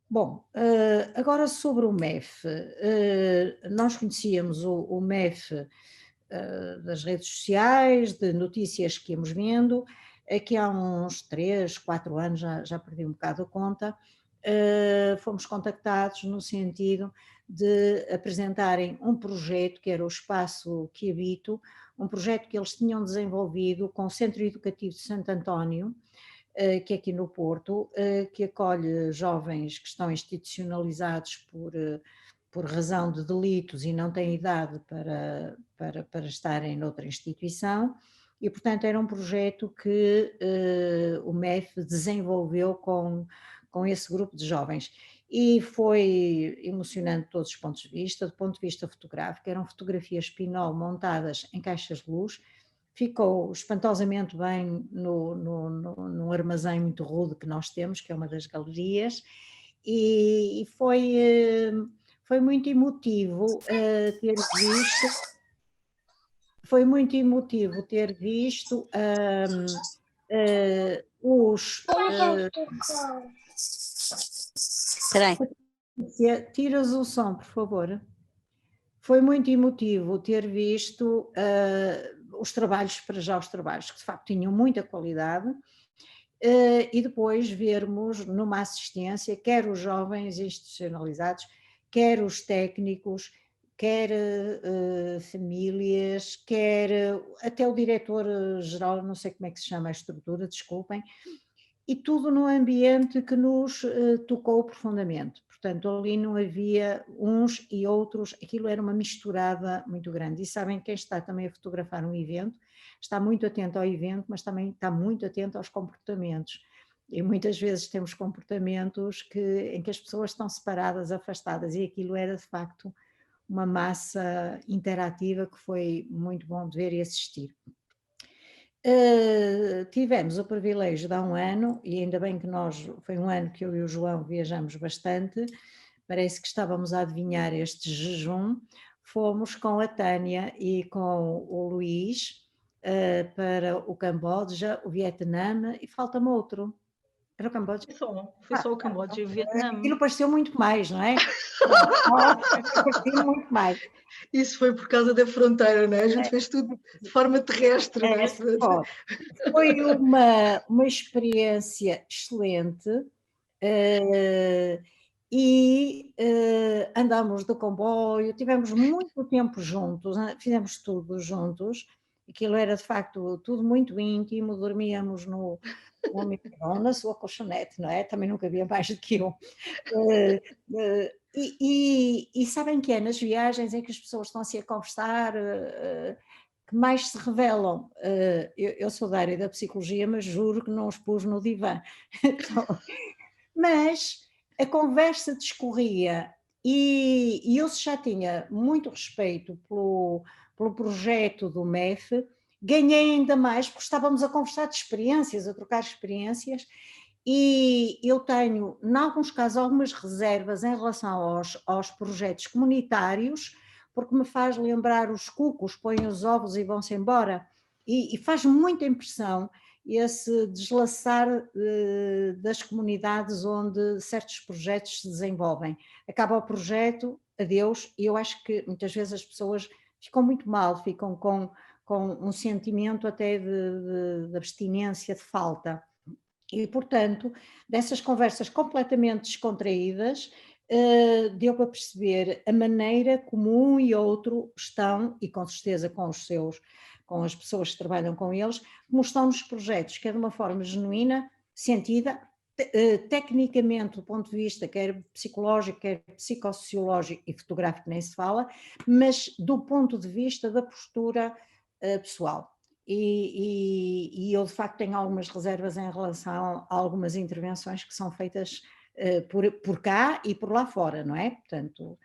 Bom, agora sobre o MEF, nós conhecíamos o MEF, das redes sociais, de notícias que íamos vendo, aqui há uns 3, 4 anos, já perdi um bocado a conta, fomos contactados no sentido de apresentarem um projeto que era o Espaço que Habito, um projeto que eles tinham desenvolvido com o Centro Educativo de Santo António, que é aqui no Porto, que acolhe jovens que estão institucionalizados por razão de delitos e não têm idade para estarem noutra instituição, e portanto era um projeto que o MEF desenvolveu com esse grupo de jovens. E foi emocionante de todos os pontos de vista, do ponto de vista fotográfico, eram fotografias Pinol montadas em caixas de luz, ficou espantosamente bem num armazém muito rude que nós temos, que é uma das galerias, e foi muito emotivo ter visto, foi muito emotivo ter visto os. Espera aí. Tiras o som, por favor. Foi muito emotivo ter visto os trabalhos, para já os trabalhos, que de facto tinham muita qualidade, e depois vermos numa assistência, quer os jovens institucionalizados, quer os técnicos, quer famílias, quer até o diretor-geral, não sei como é que se chama a estrutura, desculpem, e tudo num ambiente que nos tocou profundamente. Portanto, ali não havia uns e outros, aquilo era uma misturada muito grande. E sabem, quem está também a fotografar um evento, está muito atento ao evento, mas também está muito atento aos comportamentos. E muitas vezes temos comportamentos em que as pessoas estão separadas, afastadas, e aquilo era de facto uma massa interativa que foi muito bom de ver e assistir. Tivemos o privilégio de há um ano, e ainda bem que foi um ano que eu e o João viajamos bastante, parece que estávamos a adivinhar este jejum, fomos com a Tânia e com o Luís para o Camboja, o Vietnã e falta-me outro. Era o Camboja? Foi só o Camboja e o Vietnã. Aquilo pareceu muito mais, não é? Pareceu muito mais. Isso foi por causa da fronteira, não é? A gente fez tudo de forma terrestre, não é? Foi uma experiência excelente, e andámos de comboio, tivemos muito tempo juntos, fizemos tudo juntos, aquilo era de facto tudo muito íntimo, dormíamos no micro, na sua colchonete, não é? Também nunca havia mais do que um. E sabem que é nas viagens em que as pessoas estão assim a conversar, que mais se revelam. Eu sou da área da psicologia, mas juro que não os pus no divã. Então, mas a conversa discorria e eu já tinha muito respeito pelo projeto do MEF, ganhei ainda mais porque estávamos a conversar de experiências, a trocar experiências, e eu tenho, em alguns casos, algumas reservas em relação aos projetos comunitários, porque me faz lembrar os cucos, põem os ovos e vão-se embora, e faz muita impressão esse deslaçar das comunidades onde certos projetos se desenvolvem. Acaba o projeto, adeus, e eu acho que muitas vezes as pessoas ficam muito mal, ficam com um sentimento até de abstinência, de falta. E, portanto, dessas conversas completamente descontraídas, deu para perceber a maneira como um e outro estão, e com certeza com as pessoas que trabalham com eles, como estão nos projetos, que é de uma forma genuína, sentida, tecnicamente, do ponto de vista quer psicológico, quer psicossociológico e fotográfico, nem se fala, mas do ponto de vista da postura pessoal. E eu de facto tenho algumas reservas em relação a algumas intervenções que são feitas por cá e por lá fora, não é? Portanto,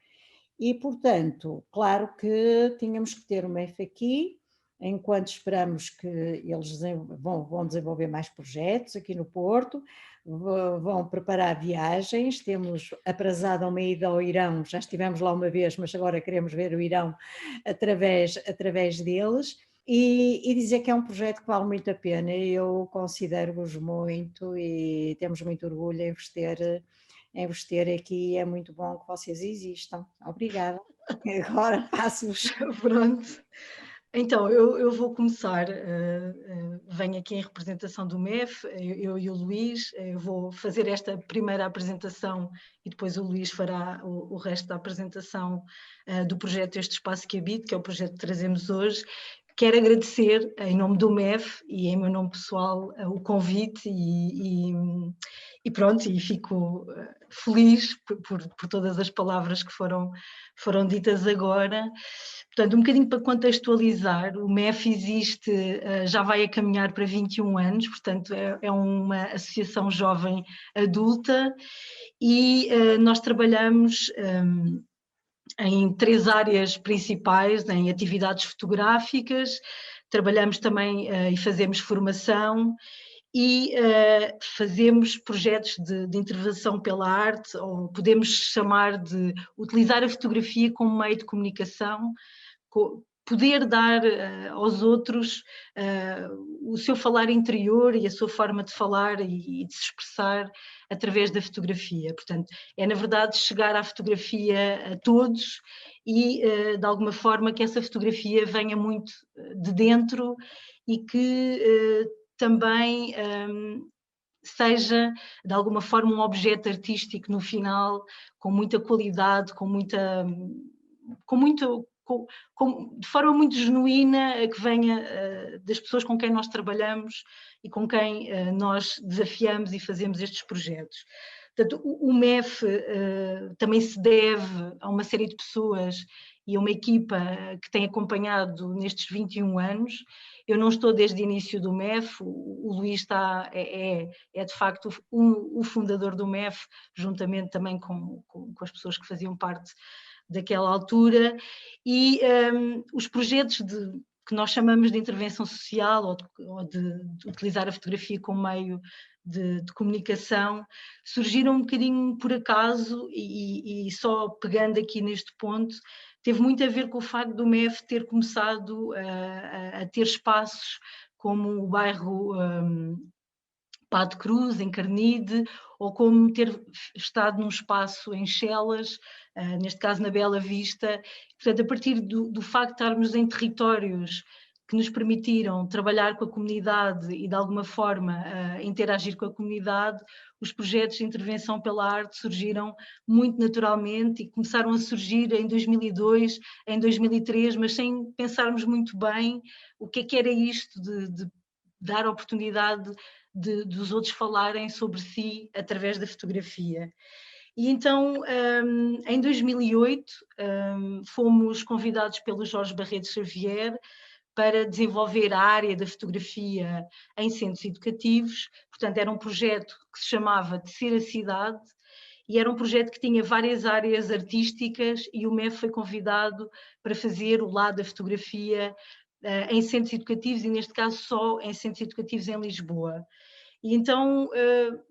claro que tínhamos que ter uma F aqui, enquanto esperamos que eles vão desenvolver mais projetos aqui no Porto, vão preparar viagens, temos aprazado uma ida ao Irão, já estivemos lá uma vez, mas agora queremos ver o Irão através deles, e dizer que é um projeto que vale muito a pena, eu considero-vos muito e temos muito orgulho em vos ter em vos ter aqui, é muito bom que vocês existam. Obrigada. Agora passo-vos. Pronto. Então, eu vou começar, venho aqui em representação do MEF, eu e o Luís, eu vou fazer esta primeira apresentação e depois o Luís fará o resto da apresentação do projeto Este Espaço que Habito, que é o projeto que trazemos hoje. Quero agradecer, em nome do MEF e em meu nome pessoal, o convite e pronto, e fico feliz por todas as palavras que foram ditas agora. Portanto, um bocadinho para contextualizar, o MEF existe, já vai a caminhar para 21 anos, portanto é uma associação jovem adulta e nós trabalhamos em 3 áreas principais, em atividades fotográficas, trabalhamos também e fazemos formação e fazemos projetos de intervenção pela arte, ou podemos chamar de utilizar a fotografia como meio de comunicação, poder dar aos outros o seu falar interior e a sua forma de falar e de se expressar através da fotografia. Portanto, é na verdade chegar à fotografia a todos e de alguma forma que essa fotografia venha muito de dentro e que também seja de alguma forma um objeto artístico no final, com muita qualidade, de forma muito genuína, que venha das pessoas com quem nós trabalhamos e com quem nós desafiamos e fazemos estes projetos. Portanto, o MEF também se deve a uma série de pessoas e a uma equipa que tem acompanhado nestes 21 anos. Eu não estou desde o início do MEF, o Luís é de facto o fundador do MEF, juntamente também com as pessoas que faziam parte daquela altura, e os projetos que nós chamamos de intervenção social ou de utilizar a fotografia como meio de comunicação, surgiram um bocadinho por acaso e só pegando aqui neste ponto, teve muito a ver com o facto do MEF ter começado a ter espaços como o bairro Pá de Cruz, em Carnide, ou como ter estado num espaço em Chelas, neste caso na Bela Vista. Portanto, a partir do facto de estarmos em territórios que nos permitiram trabalhar com a comunidade e de alguma forma interagir com a comunidade, os projetos de intervenção pela arte surgiram muito naturalmente e começaram a surgir em 2002, em 2003, mas sem pensarmos muito bem o que era isto de dar oportunidade dos outros falarem sobre si através da fotografia. E então, em 2008, fomos convidados pelo Jorge Barreto Xavier para desenvolver a área da fotografia em centros educativos. Portanto, era um projeto que se chamava Tecer a Cidade e era um projeto que tinha várias áreas artísticas e o MEF foi convidado para fazer o lado da fotografia em centros educativos e, neste caso, só em centros educativos em Lisboa. E então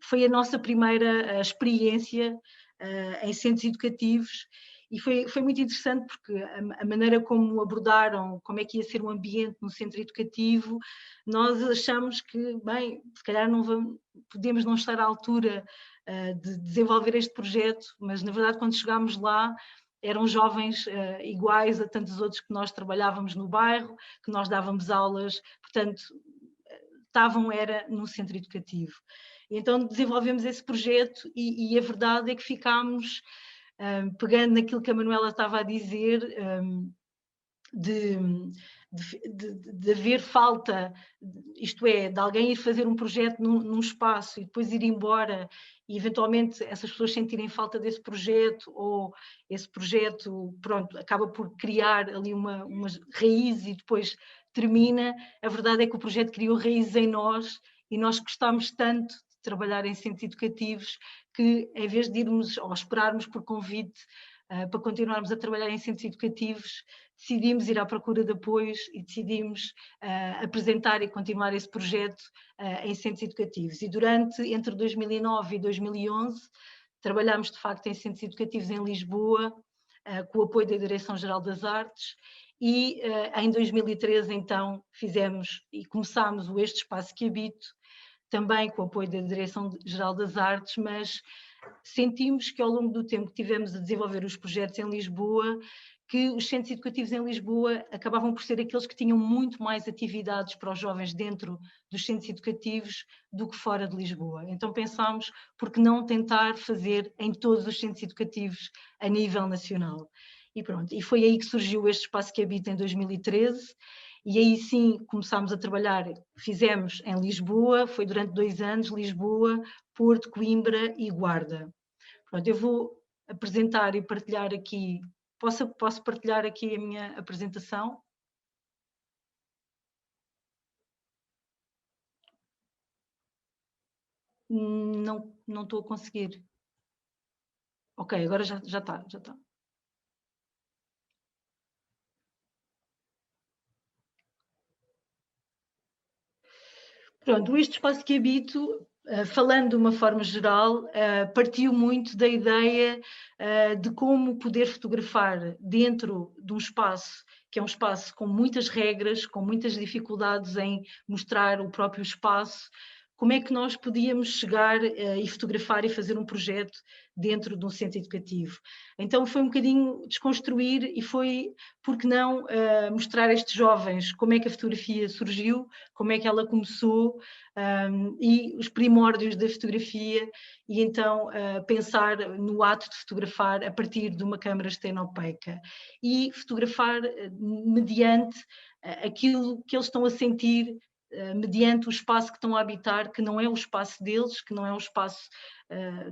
foi a nossa primeira experiência em centros educativos e foi muito interessante porque a maneira como abordaram como é que ia ser o ambiente no centro educativo, nós achamos que, bem, se calhar podemos não estar à altura de desenvolver este projeto, mas na verdade quando chegámos lá eram jovens iguais a tantos outros que nós trabalhávamos no bairro, que nós dávamos aulas, portanto era no centro educativo. Então desenvolvemos esse projeto e a verdade é que ficámos, pegando naquilo que a Manuela estava a dizer, de haver falta, isto é, de alguém ir fazer um projeto num espaço e depois ir embora e eventualmente essas pessoas sentirem falta desse projeto ou esse projeto, pronto, acaba por criar ali umas raízes e depois termina. A verdade é que o projeto criou raízes em nós e nós gostámos tanto de trabalhar em centros educativos que, em vez de irmos ou esperarmos por convite para continuarmos a trabalhar em centros educativos, decidimos ir à procura de apoios e decidimos apresentar e continuar esse projeto em centros educativos. E entre 2009 e 2011, trabalhámos de facto em centros educativos em Lisboa, com o apoio da Direção-Geral das Artes, e em 2013 então fizemos e começámos o Este Espaço que Habito, também com o apoio da Direção-Geral das Artes, mas sentimos que ao longo do tempo que tivemos a desenvolver os projetos em Lisboa, que os centros educativos em Lisboa acabavam por ser aqueles que tinham muito mais atividades para os jovens dentro dos centros educativos do que fora de Lisboa. Então pensámos, por que não tentar fazer em todos os centros educativos a nível nacional? E pronto, e foi aí que surgiu este Espaço que Habita em 2013, e aí sim começámos a trabalhar, fizemos em Lisboa, foi durante 2 anos, Lisboa, Porto, Coimbra e Guarda. Pronto, eu vou apresentar e partilhar aqui. Posso partilhar aqui a minha apresentação? Não estou a conseguir. Ok, agora já está, já está. Pronto, este espaço que habito, falando de uma forma geral, partiu muito da ideia de como poder fotografar dentro de um espaço que é um espaço com muitas regras, com muitas dificuldades em mostrar o próprio espaço, como é que nós podíamos chegar e fotografar e fazer um projeto dentro de um centro educativo. Então foi um bocadinho desconstruir e foi, por que não, mostrar a estes jovens como é que a fotografia surgiu, como é que ela começou, e os primórdios da fotografia, e então pensar no ato de fotografar a partir de uma câmara estenopeica e fotografar mediante aquilo que eles estão a sentir, mediante o espaço que estão a habitar, que não é o espaço deles, que não é o espaço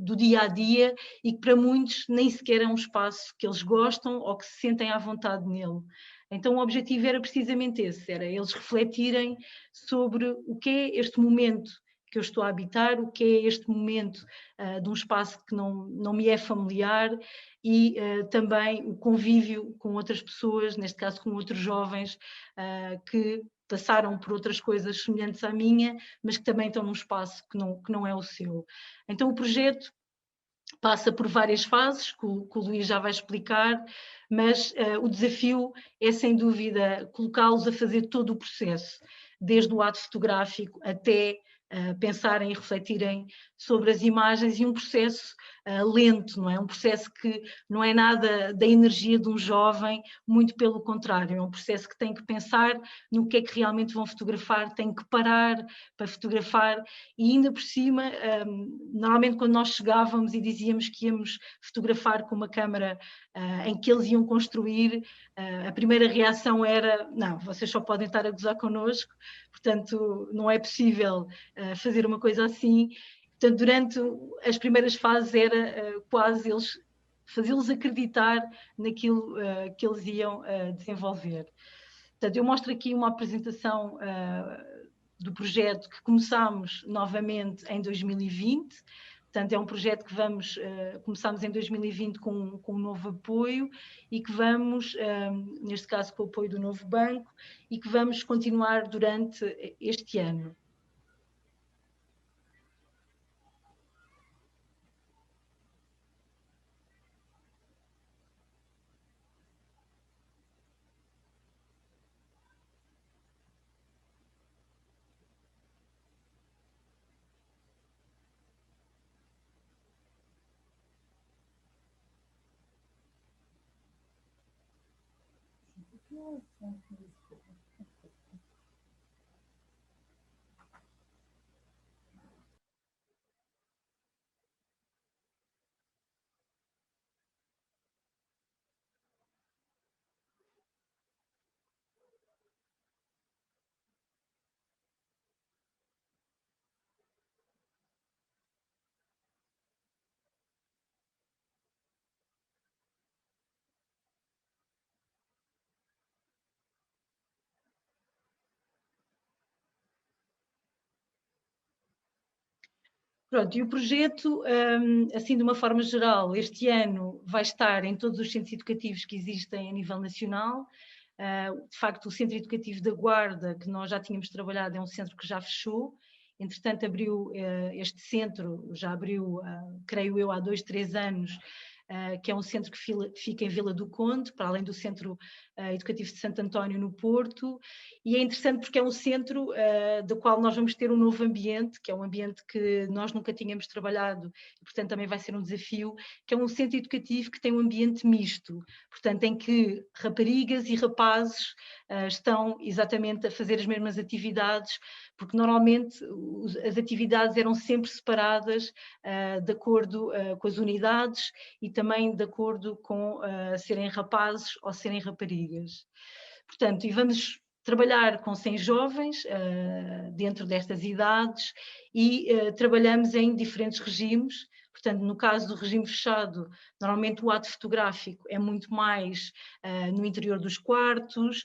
do dia a dia e que para muitos nem sequer é um espaço que eles gostam ou que se sentem à vontade nele. Então o objetivo era precisamente esse, era eles refletirem sobre o que é este momento que eu estou a habitar, o que é este momento de um espaço que não me é familiar e também o convívio com outras pessoas, neste caso com outros jovens que passaram por outras coisas semelhantes à minha, mas que também estão num espaço que não é o seu. Então o projeto passa por várias fases, que o Luís já vai explicar, mas o desafio é, sem dúvida, colocá-los a fazer todo o processo, desde o ato fotográfico até pensarem e refletirem sobre as imagens, e um processo lento, não é? Um processo que não é nada da energia de um jovem, muito pelo contrário, é um processo que tem que pensar no que é que realmente vão fotografar, tem que parar para fotografar, e ainda por cima, normalmente quando nós chegávamos e dizíamos que íamos fotografar com uma câmara em que eles iam construir, a primeira reação era: não, vocês só podem estar a gozar connosco, portanto não é possível fazer uma coisa assim. Portanto, durante as primeiras fases era quase fazê-los acreditar naquilo que eles iam desenvolver. Portanto, eu mostro aqui uma apresentação do projeto que começámos novamente em 2020. Portanto, é um projeto que começámos em 2020 com um novo apoio e que vamos, neste caso com o apoio do novo banco, e que vamos continuar durante este ano. Pronto, e o projeto, assim de uma forma geral, este ano vai estar em todos os centros educativos que existem a nível nacional. De facto, o Centro Educativo da Guarda, que nós já tínhamos trabalhado, é um centro que já fechou. Entretanto, abriu este centro, já abriu, creio eu, há 2, 3 anos, que é um centro que fica em Vila do Conde, para além do Centro Educativo de Santo António, no Porto, e é interessante porque é um centro do qual nós vamos ter um novo ambiente, que é um ambiente que nós nunca tínhamos trabalhado, e portanto também vai ser um desafio, que é um centro educativo que tem um ambiente misto, portanto em que raparigas e rapazes estão exatamente a fazer as mesmas atividades, porque normalmente as atividades eram sempre separadas de acordo com as unidades e também de acordo com serem rapazes ou serem raparigas. Portanto, e vamos trabalhar com 100 jovens dentro destas idades e trabalhamos em diferentes regimes. Portanto, no caso do regime fechado, normalmente o ato fotográfico é muito mais no interior dos quartos,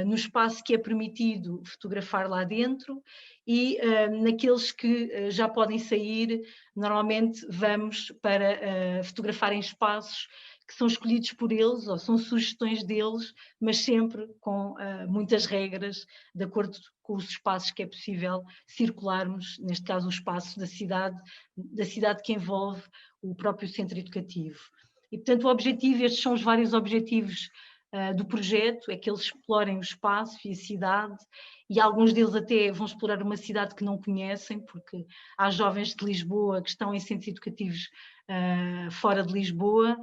no espaço que é permitido fotografar lá dentro, e naqueles que já podem sair, normalmente vamos para fotografar em espaços que são escolhidos por eles, ou são sugestões deles, mas sempre com muitas regras, de acordo com os espaços que é possível circularmos, neste caso o espaço da cidade que envolve o próprio centro educativo. E, portanto, o objetivo, estes são os vários objetivos do projeto, é que eles explorem o espaço e a cidade, e alguns deles até vão explorar uma cidade que não conhecem, porque há jovens de Lisboa que estão em centros educativos fora de Lisboa,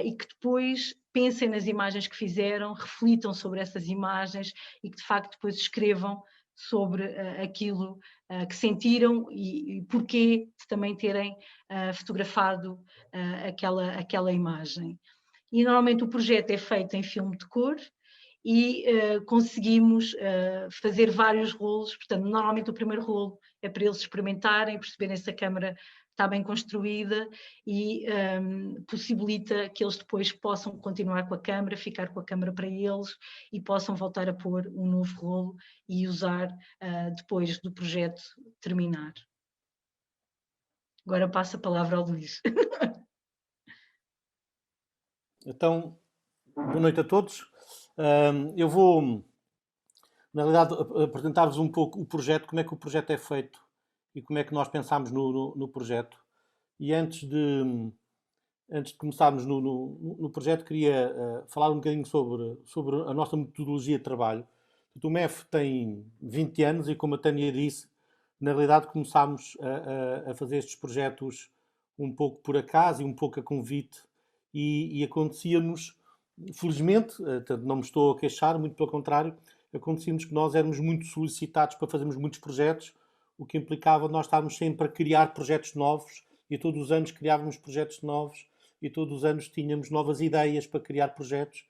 e que depois pensem nas imagens que fizeram, reflitam sobre essas imagens e que de facto depois escrevam sobre aquilo que sentiram e porquê de também terem fotografado aquela imagem. E normalmente o projeto é feito em filme de cor e conseguimos fazer vários rolos. Portanto, normalmente o primeiro rolo é para eles experimentarem, perceberem se a câmara está bem construída e possibilita que eles depois possam continuar com a câmara, ficar com a câmara para eles e possam voltar a pôr um novo rolo e usar depois do projeto terminar. Agora passo a palavra ao Luís. Então, boa noite a todos. Eu vou, na realidade, apresentar-vos um pouco o projeto, como é que o projeto é feito e como é que nós pensámos no projeto. E antes de começarmos no projeto, queria falar um bocadinho sobre a nossa metodologia de trabalho. O MEF tem 20 anos e, como a Tânia disse, na realidade começámos a fazer estes projetos um pouco por acaso e um pouco a convite, e acontecia-nos, felizmente, não me estou a queixar, muito pelo contrário, acontecia-nos que nós éramos muito solicitados para fazermos muitos projetos, o que implicava nós estarmos sempre a criar projetos novos, e todos os anos criávamos projetos novos, e todos os anos tínhamos novas ideias para criar projetos,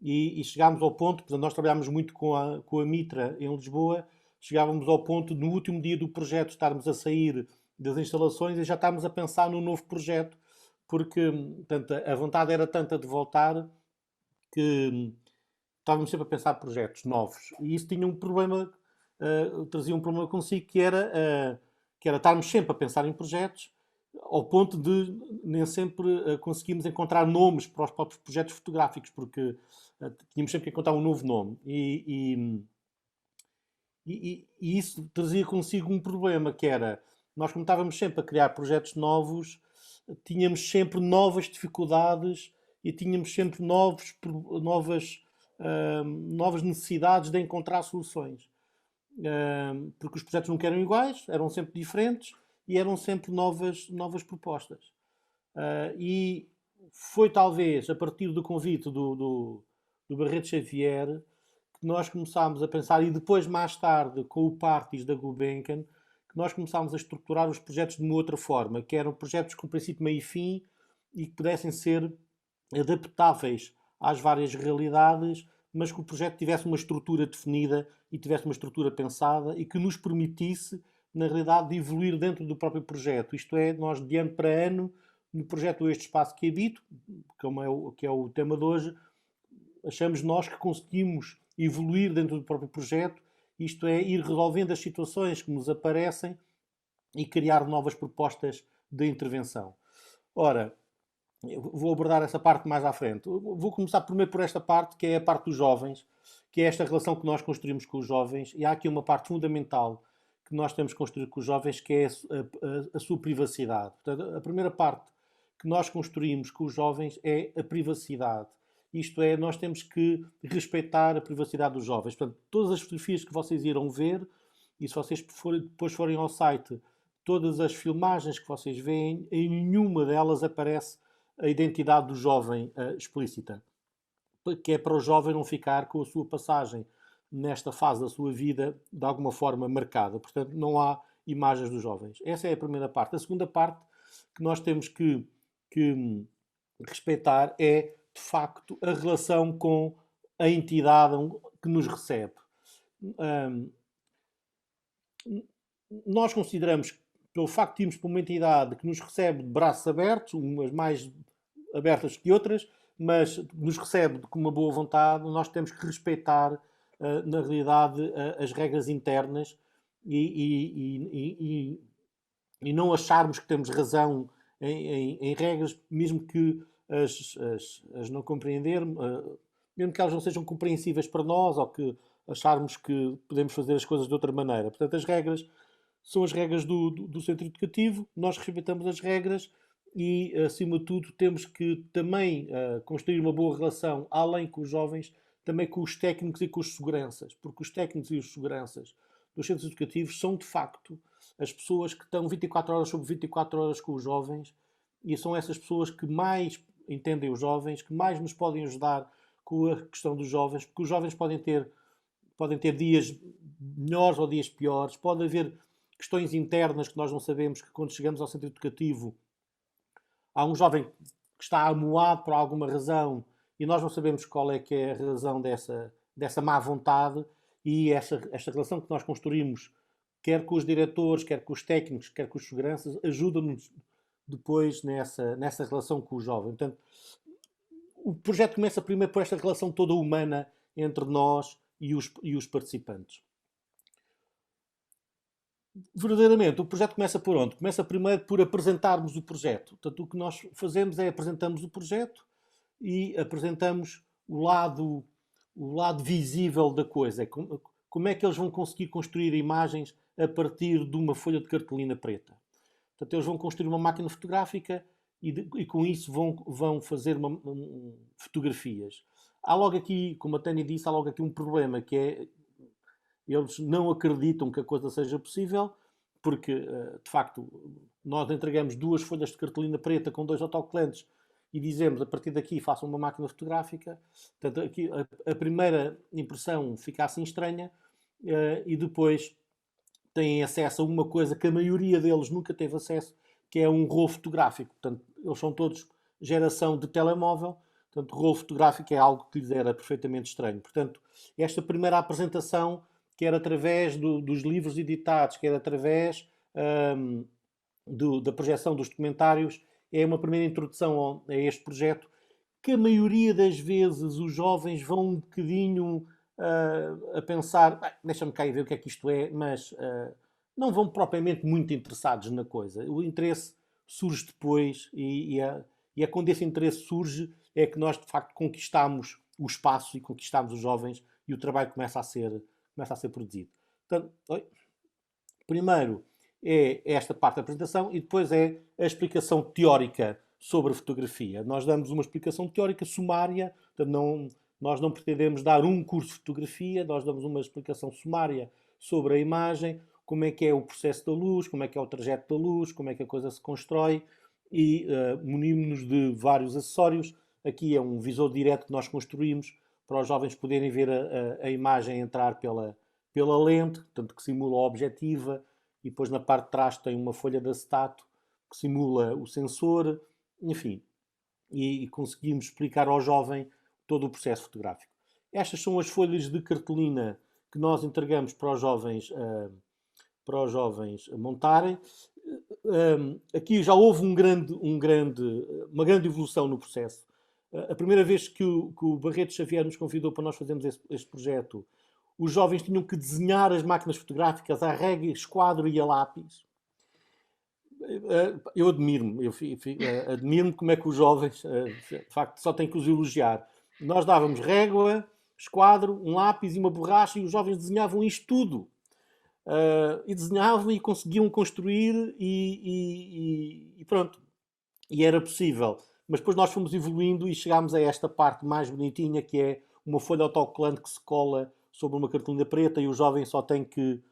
e chegámos ao ponto, portanto, nós trabalhámos muito com a Mitra em Lisboa, chegávamos ao ponto, no último dia do projeto, estarmos a sair das instalações e já estávamos a pensar num novo projeto, porque portanto, a vontade era tanta de voltar que estávamos sempre a pensar projetos novos. E isso tinha um problema, trazia um problema consigo, que era estarmos sempre a pensar em projetos, ao ponto de nem sempre conseguimos encontrar nomes para os próprios projetos fotográficos, porque tínhamos sempre que encontrar um novo nome. E isso trazia consigo um problema, que era, nós como estávamos sempre a criar projetos novos, tínhamos sempre novas dificuldades e tínhamos sempre novas necessidades de encontrar soluções. Porque os projetos nunca eram iguais, eram sempre diferentes e eram sempre novas propostas. E foi talvez a partir do convite do Barreto Xavier que nós começámos a pensar, e depois mais tarde com o Partis da Gulbenkian, que nós começámos a estruturar os projetos de uma outra forma, que eram projetos com princípio, meio e fim e que pudessem ser adaptáveis às várias realidades, mas que o projeto tivesse uma estrutura definida e tivesse uma estrutura pensada e que nos permitisse, na realidade, de evoluir dentro do próprio projeto. Isto é, nós de ano para ano, no projeto Este Espaço que Habito, que é o tema de hoje, achamos nós que conseguimos evoluir dentro do próprio projeto, isto é, ir resolvendo as situações que nos aparecem e criar novas propostas de intervenção. Ora, eu vou abordar essa parte mais à frente. Vou começar primeiro por esta parte, que é a parte dos jovens, que é esta relação que nós construímos com os jovens, e há aqui uma parte fundamental que nós temos que construir com os jovens, que é a sua privacidade. Portanto, a primeira parte que nós construímos com os jovens é a privacidade. Isto é, nós temos que respeitar a privacidade dos jovens. Portanto, todas as fotografias que vocês irão ver, e se vocês depois forem ao site, todas as filmagens que vocês veem, em nenhuma delas aparece a identidade do jovem explícita. Que é para o jovem não ficar com a sua passagem nesta fase da sua vida de alguma forma marcada. Portanto, não há imagens dos jovens. Essa é a primeira parte. A segunda parte que nós temos que respeitar é, de facto, a relação com a entidade que nos recebe. Nós consideramos que, pelo facto de irmos para uma entidade que nos recebe de braços abertos, umas mais abertas que outras, mas nos recebe com uma boa vontade, nós temos que respeitar, na realidade, as regras internas e não acharmos que temos razão em regras, mesmo que as não compreender, mesmo que elas não sejam compreensíveis para nós ou que acharmos que podemos fazer as coisas de outra maneira. Portanto, as regras são as regras do centro educativo, nós respeitamos as regras e, acima de tudo, temos que também construir uma boa relação, além com os jovens, também com os técnicos e com os seguranças, porque os técnicos e os seguranças dos centros educativos são, de facto, as pessoas que estão 24 horas sobre 24 horas com os jovens e são essas pessoas que mais entendem os jovens, que mais nos podem ajudar com a questão dos jovens, porque os jovens podem ter dias melhores ou dias piores, pode haver questões internas que nós não sabemos, que quando chegamos ao centro educativo há um jovem que está amuado por alguma razão e nós não sabemos qual é que é a razão dessa má vontade e esta relação que nós construímos, quer com os diretores, quer com os técnicos, quer com os seguranças, ajuda-nos depois nessa relação com o jovem. Portanto, o projeto começa primeiro por esta relação toda humana entre nós e os participantes. Verdadeiramente, o projeto começa por onde? Começa primeiro por apresentarmos o projeto. Portanto, o que nós fazemos é apresentamos o projeto e apresentamos o lado visível da coisa. Como é que eles vão conseguir construir imagens a partir de uma folha de cartolina preta? Portanto, eles vão construir uma máquina fotográfica e com isso vão fazer fotografias. Há logo aqui, como a Tânia disse, há logo aqui um problema, que é eles não acreditam que a coisa seja possível, porque, de facto, nós entregamos 2 folhas de cartolina preta com 2 autocolantes e dizemos, a partir daqui, façam uma máquina fotográfica. Portanto, aqui a primeira impressão fica assim estranha e depois têm acesso a uma coisa que a maioria deles nunca teve acesso, que é um rolo fotográfico. Portanto, eles são todos geração de telemóvel. Portanto, o rolo fotográfico é algo que lhes era perfeitamente estranho. Portanto, esta primeira apresentação, quer através dos livros editados, quer através da projeção dos documentários, é uma primeira introdução a este projeto, que a maioria das vezes os jovens vão um bocadinho a pensar, deixa-me cá e ver o que é que isto é, mas não vão propriamente muito interessados na coisa. O interesse surge depois e é quando esse interesse surge é que nós, de facto, conquistamos o espaço e conquistamos os jovens e o trabalho começa a ser produzido. Portanto, primeiro é esta parte da apresentação e depois é a explicação teórica sobre a fotografia. Nós damos uma explicação teórica sumária, portanto, nós não pretendemos dar um curso de fotografia, nós damos uma explicação sumária sobre a imagem, como é que é o processo da luz, como é que é o trajeto da luz, como é que a coisa se constrói e munimos-nos de vários acessórios. Aqui é um visor direto que nós construímos para os jovens poderem ver a imagem entrar pela lente, portanto, que simula a objetiva, e depois na parte de trás tem uma folha de acetato que simula o sensor, enfim, e conseguimos explicar ao jovem todo o processo fotográfico. Estas são as folhas de cartolina que nós entregamos para os jovens montarem. Aqui já houve uma grande evolução no processo. A primeira vez que o Barreto Xavier nos convidou para nós fazermos este projeto, os jovens tinham que desenhar as máquinas fotográficas à régua, esquadro e a lápis. Eu admiro-me como é que os jovens, de facto, só têm que os elogiar. Nós dávamos régua, esquadro, um lápis e uma borracha e os jovens desenhavam isto tudo. E desenhavam e conseguiam construir e pronto. e era possível. Mas depois nós fomos evoluindo e chegámos a esta parte mais bonitinha, que é uma folha autocolante que se cola sobre uma cartolina preta e o jovem só tem que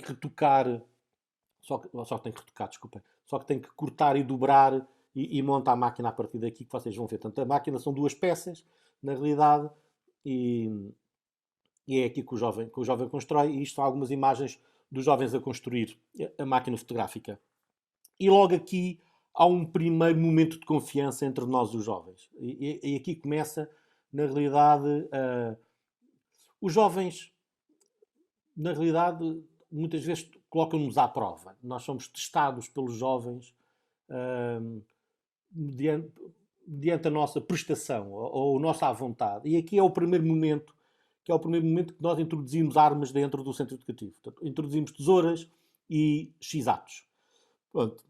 retocar, só tem que retocar, desculpem, só que tem que cortar e dobrar e monta a máquina a partir daqui, que vocês vão ver. Portanto, a máquina são 2 peças, na realidade, e é aqui que o jovem constrói, e isto são algumas imagens dos jovens a construir a máquina fotográfica. E logo aqui há um primeiro momento de confiança entre nós, os jovens. E aqui começa, na realidade, os jovens, na realidade, muitas vezes colocam-nos à prova. Nós somos testados pelos jovens mediante a nossa prestação ou a nossa vontade. E aqui é o primeiro momento, que nós introduzimos armas dentro do centro educativo. Portanto, introduzimos tesouras e x-atos. Pronto.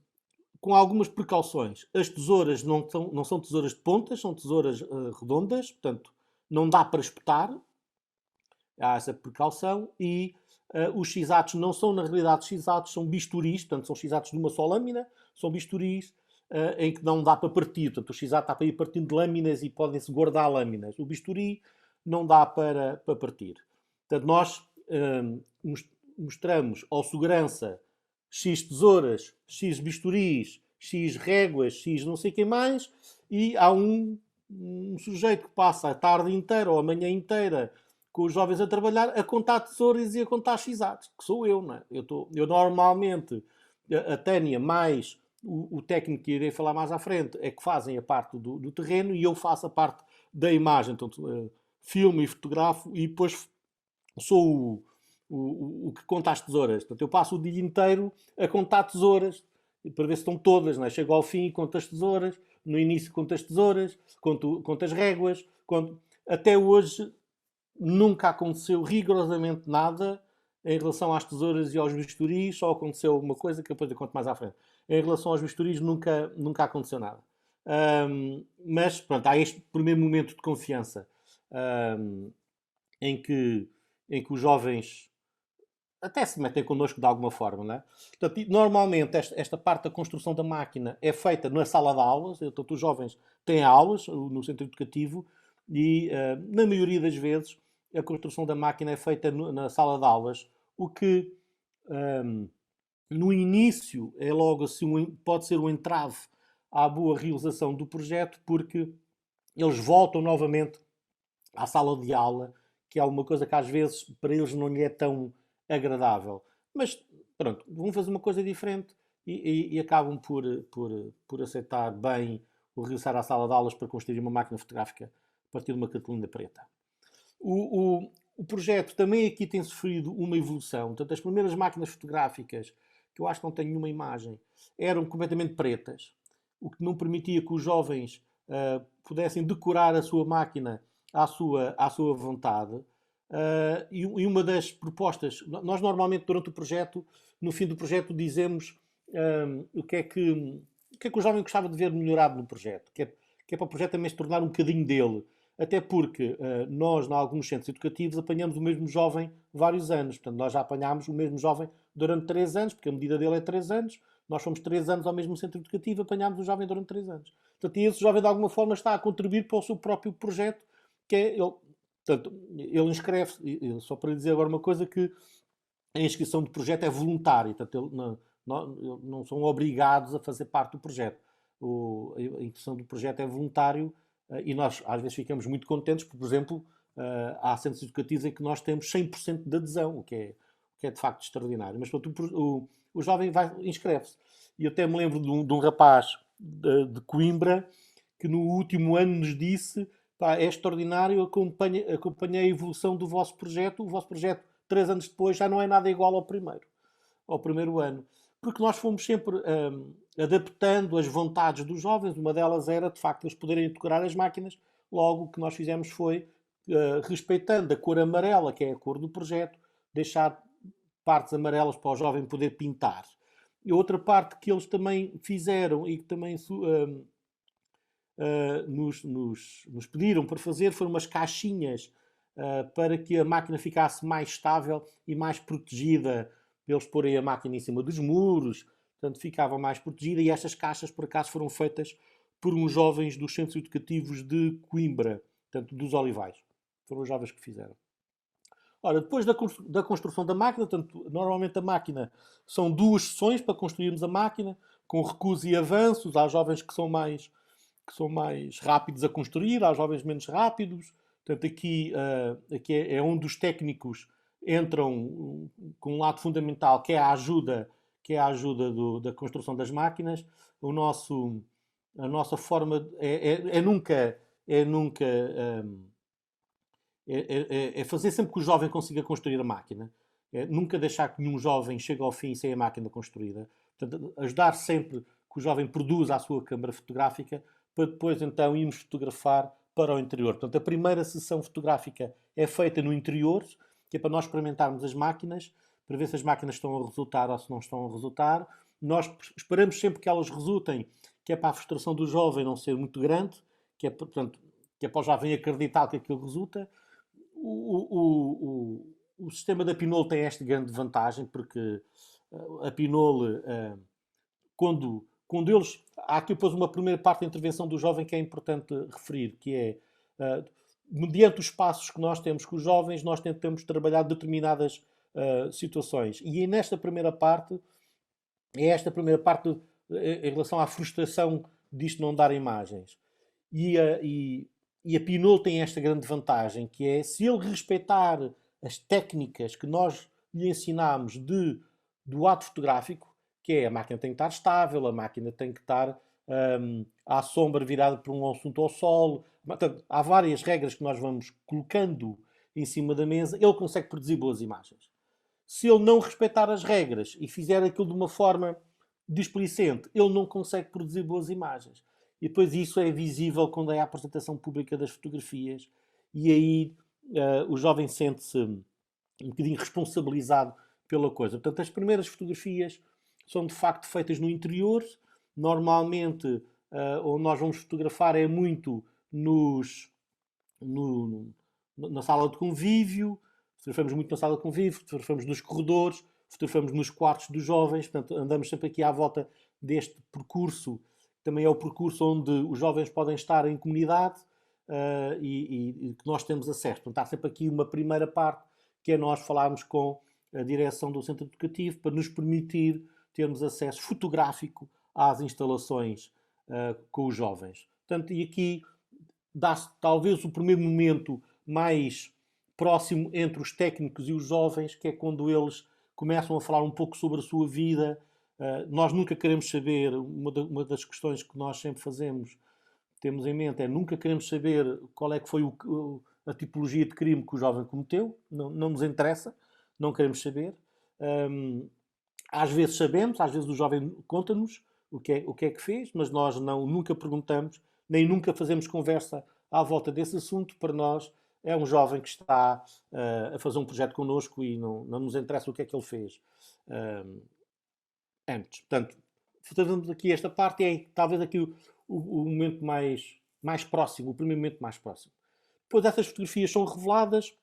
Com algumas precauções. As tesouras não são tesouras de pontas, são tesouras redondas, portanto, não dá para espetar. Há essa precaução. E os x-atos não são, na realidade, x-atos, são bisturis, portanto, são x-atos de uma só lâmina, são bisturis em que não dá para partir. Portanto, o x-ato dá para ir partindo de lâminas e podem-se guardar lâminas. O bisturi não dá para partir. Portanto, nós mostramos ao segurança X tesouras, X bisturis, X réguas, X não sei quem mais, e há um sujeito que passa a tarde inteira ou a manhã inteira com os jovens a trabalhar, a contar tesouras e a contar x-atos, que sou eu, não é? Eu normalmente, a Tânia mais o técnico que irei falar mais à frente é que fazem a parte do terreno e eu faço a parte da imagem, então filmo e fotografo e depois sou o que conta as tesouras. Portanto, eu passo o dia inteiro a contar tesouras para ver se estão todas, não é? Chego ao fim e conto as tesouras, no início conto as tesouras, conto as réguas, até hoje nunca aconteceu rigorosamente nada em relação às tesouras e aos bisturis, só aconteceu uma coisa que depois eu conto mais à frente. Em relação aos bisturis nunca aconteceu nada. Mas pronto, há este primeiro momento de confiança em que os jovens até se metem connosco de alguma forma, não é? Portanto, normalmente esta parte da construção da máquina é feita na sala de aulas, portanto os jovens têm aulas no centro educativo e na maioria das vezes a construção da máquina é feita na sala de aulas, o que no início é logo assim, pode ser um entrave à boa realização do projeto, porque eles voltam novamente à sala de aula, que é uma coisa que às vezes para eles não lhe é tão agradável. Mas pronto, vão fazer uma coisa diferente e acabam por aceitar bem o regressar à sala de aulas para construir uma máquina fotográfica a partir de uma cartolina preta. O projeto também aqui tem sofrido uma evolução. Portanto, as primeiras máquinas fotográficas, que eu acho que não tenho nenhuma imagem, eram completamente pretas, o que não permitia que os jovens pudessem decorar a sua máquina à sua vontade. E uma das propostas, nós normalmente durante o projeto, no fim do projeto, dizemos o que é que o jovem gostava de ver melhorado no projeto, que é para o projeto também se tornar um bocadinho dele. Até porque nós, em alguns centros educativos, apanhamos o mesmo jovem vários anos. Portanto, nós já apanhámos o mesmo jovem durante 3 anos, porque a medida dele é 3 anos. Nós fomos 3 anos ao mesmo centro educativo, apanhámos o jovem durante 3 anos. Portanto, e esse jovem, de alguma forma, está a contribuir para o seu próprio projeto, que é ele. Portanto, ele inscreve-se, só para dizer agora uma coisa, que a inscrição do projeto é voluntária. Portanto, não são obrigados a fazer parte do projeto. A inscrição do projeto é voluntário. E nós, às vezes, ficamos muito contentes, porque, por exemplo, há centros educativos em que nós temos 100% de adesão, o que é de facto extraordinário. Mas pronto, o jovem inscreve-se. E eu até me lembro de um rapaz de Coimbra que no último ano nos disse: pá, é extraordinário, acompanhei a evolução do vosso projeto. O vosso projeto, 3 anos depois, já não é nada igual ao primeiro ano. Porque nós fomos sempre adaptando as vontades dos jovens. Uma delas era, de facto, eles poderem decorar as máquinas. Logo, o que nós fizemos foi, respeitando a cor amarela, que é a cor do projeto, deixar partes amarelas para o jovem poder pintar. E outra parte que eles também fizeram e que também nos pediram para fazer foram umas caixinhas para que a máquina ficasse mais estável e mais protegida, para eles porem a máquina em cima dos muros, portanto ficava mais protegida, e estas caixas por acaso foram feitas por uns jovens dos Centros Educativos de Coimbra, portanto dos Olivais. Foram os jovens que fizeram. Ora, depois da construção da máquina, portanto, normalmente a máquina são 2 sessões para construirmos a máquina, com recuos e avanços. Há jovens que são mais rápidos a construir, há jovens menos rápidos. Portanto, aqui é onde os técnicos entram com um lado fundamental, que é a ajuda da construção das máquinas. A nossa forma é nunca fazer sempre que o jovem consiga construir a máquina. Nunca deixar que nenhum jovem chegue ao fim sem a máquina construída. Portanto, ajudar sempre que o jovem produza a sua câmara fotográfica para depois então irmos fotografar para o interior. Portanto, a primeira sessão fotográfica é feita no interior, que é para nós experimentarmos as máquinas, para ver se as máquinas estão a resultar ou se não estão a resultar. Nós esperamos sempre que elas resultem, que é para a frustração do jovem não ser muito grande, que é para o jovem acreditar que aquilo resulta. O sistema da Pinole tem esta grande vantagem, porque a Pinole, quando eles... Há aqui depois uma primeira parte da intervenção do jovem que é importante referir, que é, mediante os passos que nós temos com os jovens, nós tentamos trabalhar determinadas situações. E nesta primeira parte, em relação à frustração disto não dar imagens. E a Pinole tem esta grande vantagem, que é, se ele respeitar as técnicas que nós lhe ensinamos do ato fotográfico, que é a máquina tem que estar estável, a máquina tem que estar à sombra virada por um assunto ao sol. Portanto, há várias regras que nós vamos colocando em cima da mesa, ele consegue produzir boas imagens. Se ele não respeitar as regras e fizer aquilo de uma forma displicente, ele não consegue produzir boas imagens. E depois isso é visível quando é a apresentação pública das fotografias, e aí o jovem sente-se um bocadinho responsabilizado pela coisa. Portanto, as primeiras fotografias são de facto feitas no interior. Normalmente, onde nós vamos fotografar é muito na sala de convívio, fotografamos muito na sala de convívio, fotografamos nos corredores, fotografamos nos quartos dos jovens. Portanto, andamos sempre aqui à volta deste percurso. Também é o percurso onde os jovens podem estar em comunidade e que nós temos acesso. Portanto, há sempre aqui uma primeira parte, que é nós falarmos com a direção do centro educativo para nos permitir termos acesso fotográfico às instalações com os jovens. Portanto, e aqui dá-se talvez o primeiro momento mais próximo entre os técnicos e os jovens, que é quando eles começam a falar um pouco sobre a sua vida. Nós nunca queremos saber, uma das questões que nós sempre temos em mente, é nunca queremos saber qual é que foi a tipologia de crime que o jovem cometeu. Não nos interessa, não queremos saber. Às vezes sabemos, às vezes o jovem conta-nos o que é que fez, mas nós nunca perguntamos, nem nunca fazemos conversa à volta desse assunto. Para nós é um jovem que está a fazer um projeto connosco e não nos interessa o que é que ele fez antes. Portanto, fazemos aqui esta parte, é talvez aqui o momento mais próximo, o primeiro momento mais próximo. Depois essas fotografias são reveladas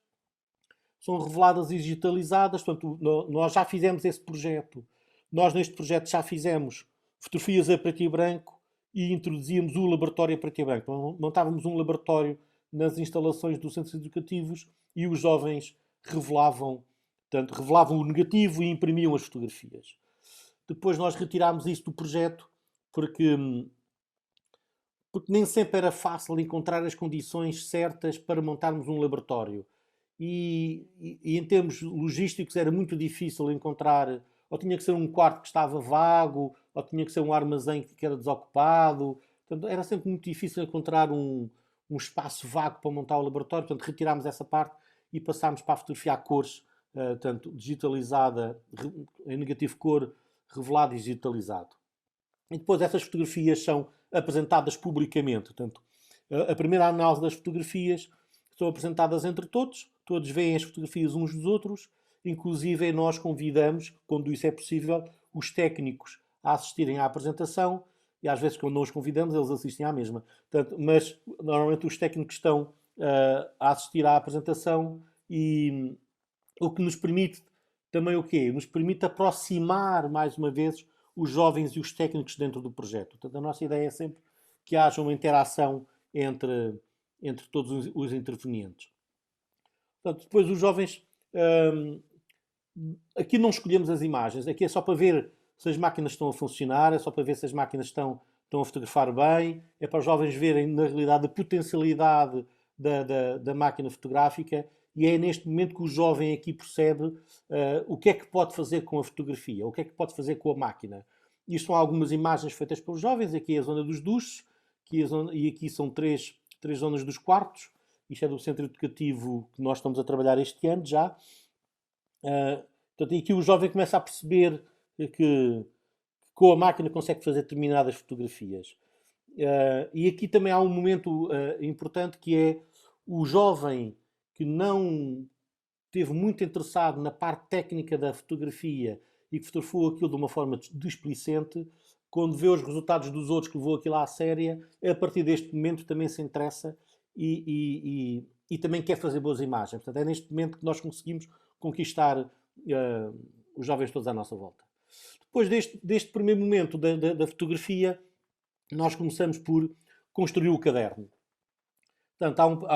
e digitalizadas. Portanto, nós já fizemos esse projeto. Nós neste projeto já fizemos fotografias a preto e branco e introduzíamos o laboratório a preto e branco. Então, montávamos um laboratório nas instalações dos centros educativos e os jovens revelavam o negativo e imprimiam as fotografias. Depois nós retirámos isso do projeto porque nem sempre era fácil encontrar as condições certas para montarmos um laboratório. E em termos logísticos era muito difícil encontrar, ou tinha que ser um quarto que estava vago, ou tinha que ser um armazém que era desocupado. Portanto, era sempre muito difícil encontrar um espaço vago para montar o laboratório. Portanto, retirámos essa parte e passámos para a fotografia a cores, portanto, digitalizada, em negativo cor, revelado e digitalizado. E depois essas fotografias são apresentadas publicamente. Portanto, a primeira análise das fotografias são apresentadas entre todos veem as fotografias uns dos outros, inclusive nós convidamos, quando isso é possível, os técnicos a assistirem à apresentação, e às vezes quando não os convidamos eles assistem à mesma. Portanto, mas normalmente os técnicos estão a assistir à apresentação, e o que nos permite também o quê? Nos permite aproximar mais uma vez os jovens e os técnicos dentro do projeto. Portanto, a nossa ideia é sempre que haja uma interação entre todos os intervenientes. Portanto, depois os jovens... aqui não escolhemos as imagens, aqui é só para ver se as máquinas estão a funcionar, é só para ver se as máquinas estão a fotografar bem, é para os jovens verem, na realidade, a potencialidade da máquina fotográfica, e é neste momento que o jovem aqui percebe o que é que pode fazer com a fotografia, o que é que pode fazer com a máquina. Isto são algumas imagens feitas pelos jovens. Aqui é a zona dos duches, e aqui são três zonas dos quartos. Isto é do centro educativo que nós estamos a trabalhar este ano já. Portanto, e aqui o jovem começa a perceber que com a máquina consegue fazer determinadas fotografias. E aqui também há um momento importante, que é o jovem que não esteve muito interessado na parte técnica da fotografia e que fotografou aquilo de uma forma displicente, quando vê os resultados dos outros que levou aquilo à séria, a partir deste momento também se interessa e também quer fazer boas imagens. Portanto, é neste momento que nós conseguimos conquistar os jovens todos à nossa volta. Depois deste primeiro momento da fotografia, nós começamos por construir o caderno. Portanto,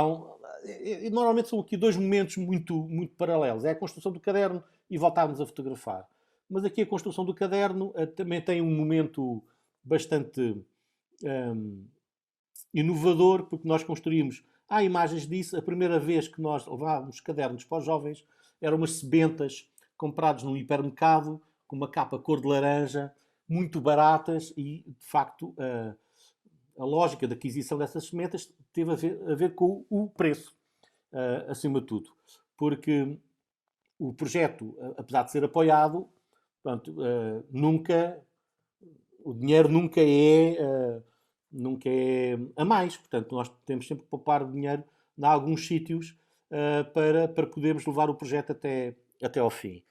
normalmente são aqui dois momentos muito paralelos. É a construção do caderno e voltarmos a fotografar. Mas aqui a construção do caderno também tem um momento bastante inovador, porque nós construímos, há imagens disso. A primeira vez que nós levávamos cadernos para os jovens eram umas sementas compradas num hipermercado, com uma capa cor de laranja, muito baratas, e de facto a lógica da aquisição dessas sementas teve a ver com o preço, acima de tudo. Porque o projeto, apesar de ser apoiado, portanto, o dinheiro nunca é a mais. Portanto, nós temos sempre que poupar dinheiro em alguns sítios para podermos levar o projeto até ao fim.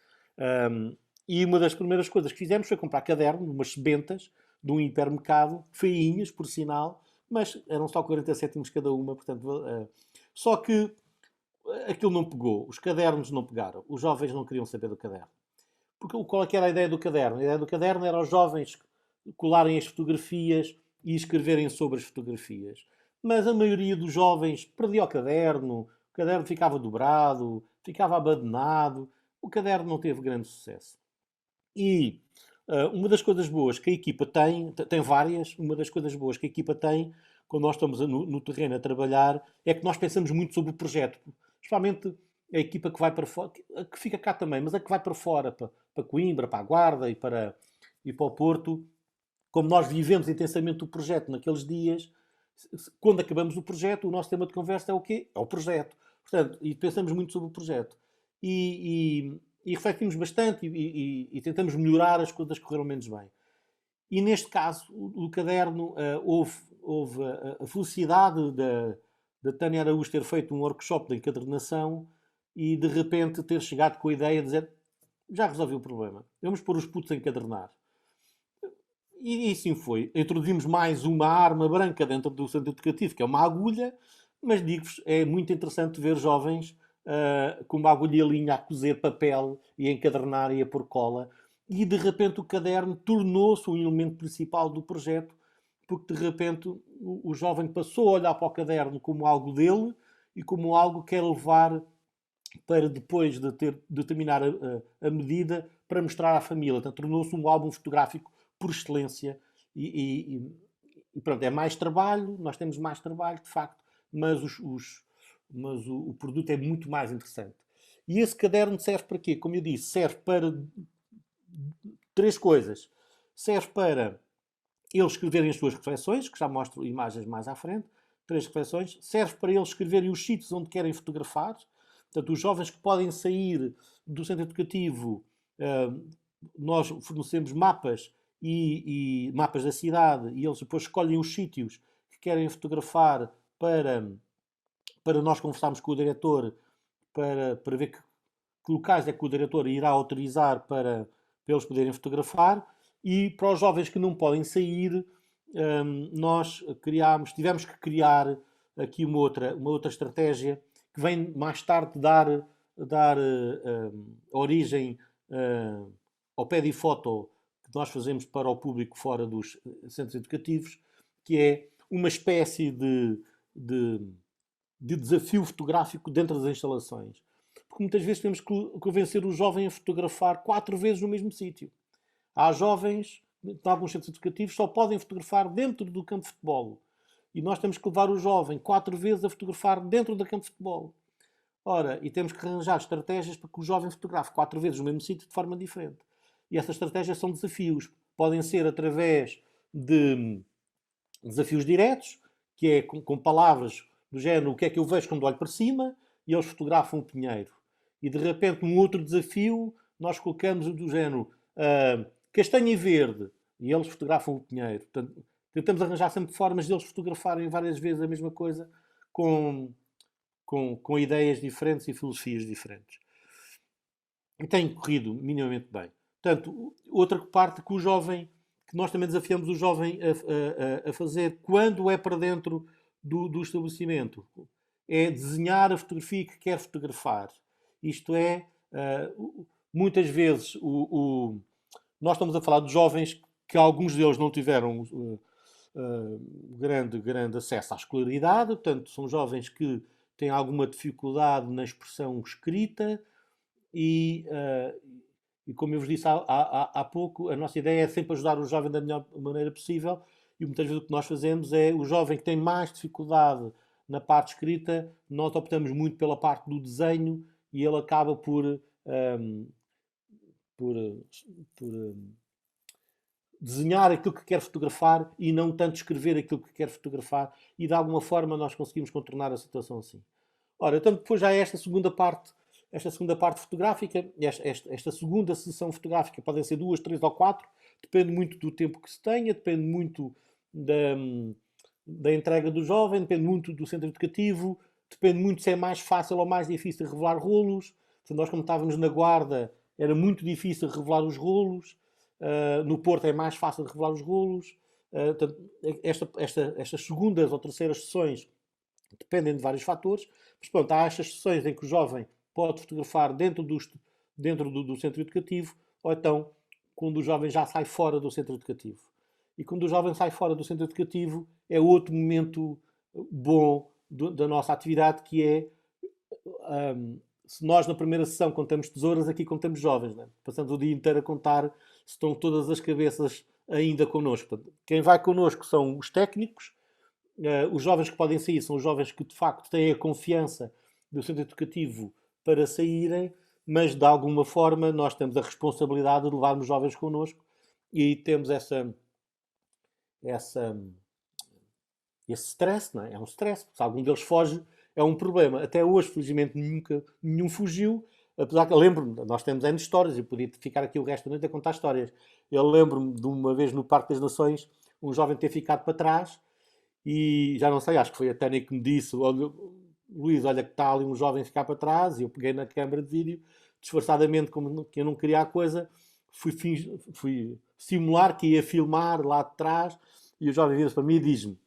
E uma das primeiras coisas que fizemos foi comprar caderno, umas sebentas, de um hipermercado, feinhas, por sinal, mas eram só 40 cêntimos cada uma. Portanto, só que aquilo não pegou, os cadernos não pegaram, os jovens não queriam saber do caderno. Porque qual é que era a ideia do caderno? A ideia do caderno era os jovens colarem as fotografias e escreverem sobre as fotografias. Mas a maioria dos jovens perdia o caderno ficava dobrado, ficava abandonado, o caderno não teve grande sucesso. E uma das coisas boas que a equipa tem várias, uma das coisas boas que a equipa tem, quando nós estamos no terreno a trabalhar, é que nós pensamos muito sobre o projeto. Especialmente a equipa que vai para fora, que fica cá também, mas a que vai para fora, para Coimbra, para a Guarda e para o Porto. Como nós vivemos intensamente o projeto naqueles dias, quando acabamos o projeto, o nosso tema de conversa é o quê? É o projeto. Portanto, e pensamos muito sobre o projeto. E refletimos bastante e tentamos melhorar as coisas que correram menos bem. E neste caso, o caderno, houve a felicidade da Tânia Araújo ter feito um workshop de encadernação e de repente ter chegado com a ideia de dizer: já resolvi o problema, vamos pôr os putos a encadernar. E assim foi. Introduzimos mais uma arma branca dentro do centro educativo, que é uma agulha, mas digo-vos, é muito interessante ver jovens com uma agulha e a linha a cozer papel e a encadernar e a pôr cola. E de repente o caderno tornou-se um elemento principal do projeto, porque de repente o jovem passou a olhar para o caderno como algo dele e como algo que quer levar para, depois de terminar a medida, para mostrar à família. Então, tornou-se um álbum fotográfico por excelência e pronto, é mais trabalho, nós temos mais trabalho, de facto, mas o produto é muito mais interessante. E esse caderno serve para quê? Como eu disse, serve para 3 coisas. Serve para eles escreverem as suas reflexões, que já mostro imagens mais à frente, 3 reflexões. Serve para eles escreverem os sítios onde querem fotografar. Portanto, os jovens que podem sair do centro educativo, nós fornecemos mapas e mapas da cidade, e eles depois escolhem os sítios que querem fotografar para nós conversarmos com o diretor, para ver que locais é que o diretor irá autorizar para eles poderem fotografar. E para os jovens que não podem sair, nós tivemos que criar aqui uma outra estratégia que vem mais tarde dar origem ao Pedifoto, que nós fazemos para o público fora dos centros educativos, que é uma espécie de desafio fotográfico dentro das instalações. Porque muitas vezes temos que convencer o jovem a fotografar 4 vezes no mesmo sítio. Há jovens, em alguns centros educativos, só podem fotografar dentro do campo de futebol. E nós temos que levar o jovem 4 vezes a fotografar dentro do campo de futebol. Ora, e temos que arranjar estratégias para que o jovem fotografe 4 vezes no mesmo sítio de forma diferente. E essas estratégias são desafios. Podem ser através de desafios diretos, que é com palavras do género: o que é que eu vejo quando olho para cima? E eles fotografam o pinheiro. E de repente, num outro desafio, nós colocamos do género castanho e verde, e eles fotografam o pinheiro. Portanto, tentamos arranjar sempre formas de eles fotografarem várias vezes a mesma coisa com ideias diferentes e filosofias diferentes. E tem corrido minimamente bem. Portanto, outra parte que nós também desafiamos o jovem a fazer quando é para dentro do estabelecimento, é desenhar a fotografia que quer fotografar. Isto é, muitas vezes nós estamos a falar de jovens que alguns deles não tiveram grande acesso à escolaridade, portanto, são jovens que têm alguma dificuldade na expressão escrita e como eu vos disse há pouco, a nossa ideia é sempre ajudar o jovem da melhor maneira possível, e muitas vezes o que nós fazemos é o jovem que tem mais dificuldade na parte escrita, nós optamos muito pela parte do desenho e ele acaba por desenhar aquilo que quer fotografar e não tanto escrever aquilo que quer fotografar, e de alguma forma nós conseguimos contornar a situação assim. Ora, então depois já é esta segunda parte fotográfica, esta segunda sessão fotográfica, podem ser 2, 3 ou 4, depende muito do tempo que se tenha, depende muito da entrega do jovem, depende muito do centro educativo, depende muito se é mais fácil ou mais difícil revelar rolos. Portanto, nós, como estávamos na Guarda, era muito difícil revelar os rolos. No Porto é mais fácil de revelar os rolos. Portanto, estas segundas ou terceiras sessões dependem de vários fatores. Mas pronto, há estas sessões em que o jovem pode fotografar dentro do centro educativo, ou então quando o jovem já sai fora do centro educativo. E quando o jovem sai fora do centro educativo é outro momento bom da nossa atividade, que é se nós na primeira sessão contamos tesouras, aqui contamos jovens, né? Passamos o dia inteiro a contar se estão todas as cabeças ainda connosco. Portanto, quem vai connosco são os técnicos, os jovens que podem sair são os jovens que de facto têm a confiança do centro educativo para saírem, mas de alguma forma nós temos a responsabilidade de levarmos jovens connosco e temos esse stress, não é? É um stress, porque se algum deles foge é um problema. Até hoje, felizmente, nenhum fugiu, apesar que eu lembro-me, nós temos N histórias, eu podia ficar aqui o resto da noite a contar histórias. Eu lembro-me de uma vez no Parque das Nações, um jovem ter ficado para trás e já não sei, acho que foi a Tânia que me disse: olha, Luís, olha que está ali um jovem a ficar para trás, e eu peguei na câmara de vídeo, disfarçadamente, como que eu não queria a coisa, fui simular que ia filmar lá de trás, e o jovem vira-se para mim e diz-me: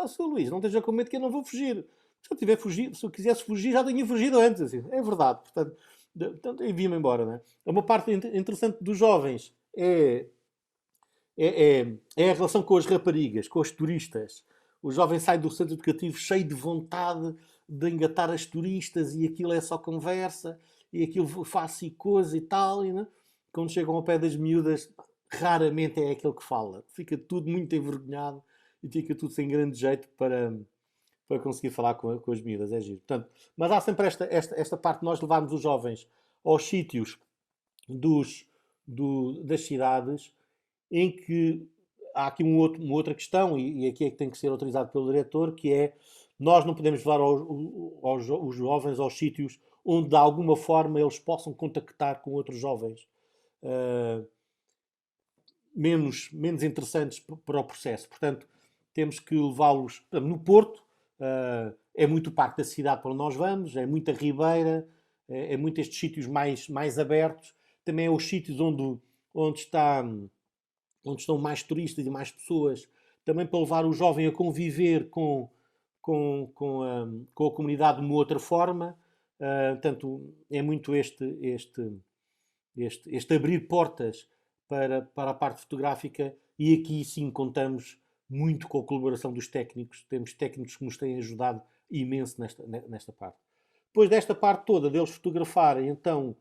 Sr. Luís, não esteja com medo que eu não vou fugir. Se eu quisesse fugir, já tinha fugido antes. Assim. É verdade. Portanto envia-me embora. Não é? Uma parte interessante dos jovens é a relação com as raparigas, com os turistas. O jovem sai do centro educativo cheio de vontade de engatar as turistas, e aquilo é só conversa, e aquilo faço e coisa e tal. E, né? Quando chegam ao pé das miúdas, raramente é aquele que fala. Fica tudo muito envergonhado e fica tudo sem grande jeito para conseguir falar com as miúdas. É giro. Portanto, mas há sempre esta parte de nós levarmos os jovens aos sítios das cidades em que há aqui uma outra questão, e aqui é que tem que ser autorizado pelo diretor, que é: nós não podemos levar os jovens aos sítios onde de alguma forma eles possam contactar com outros jovens menos interessantes para o processo. Portanto, temos que levá-los no Porto. É muito o parque da cidade para onde nós vamos, é muita ribeira, é muito estes sítios mais abertos. Também é os sítios onde estão mais turistas e mais pessoas, também para levar o jovem a conviver com a comunidade de uma outra forma. Portanto, é muito este abrir portas para a parte fotográfica, e aqui sim contamos muito com a colaboração dos técnicos. Temos técnicos que nos têm ajudado imenso nesta parte. Depois desta parte toda, deles fotografarem, então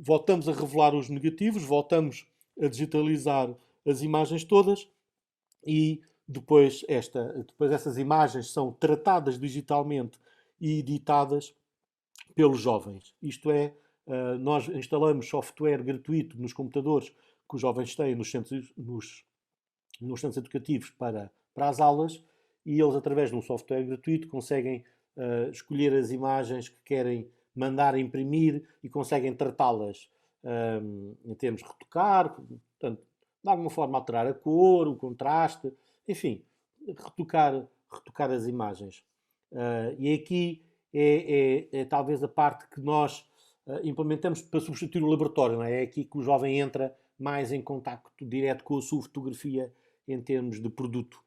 voltamos a revelar os negativos, voltamos a digitalizar as imagens todas, e depois essas imagens são tratadas digitalmente e editadas pelos jovens. Isto é, nós instalamos software gratuito nos computadores que os jovens têm nos centros educativos para as aulas, e eles, através de um software gratuito, conseguem escolher as imagens que querem mandar imprimir e conseguem tratá-las em termos de retocar, portanto, de alguma forma alterar a cor, o contraste, enfim, retocar as imagens. E aqui é talvez a parte que nós implementamos para substituir o laboratório, não é? É aqui que o jovem entra mais em contacto direto com a sua fotografia em termos de produto.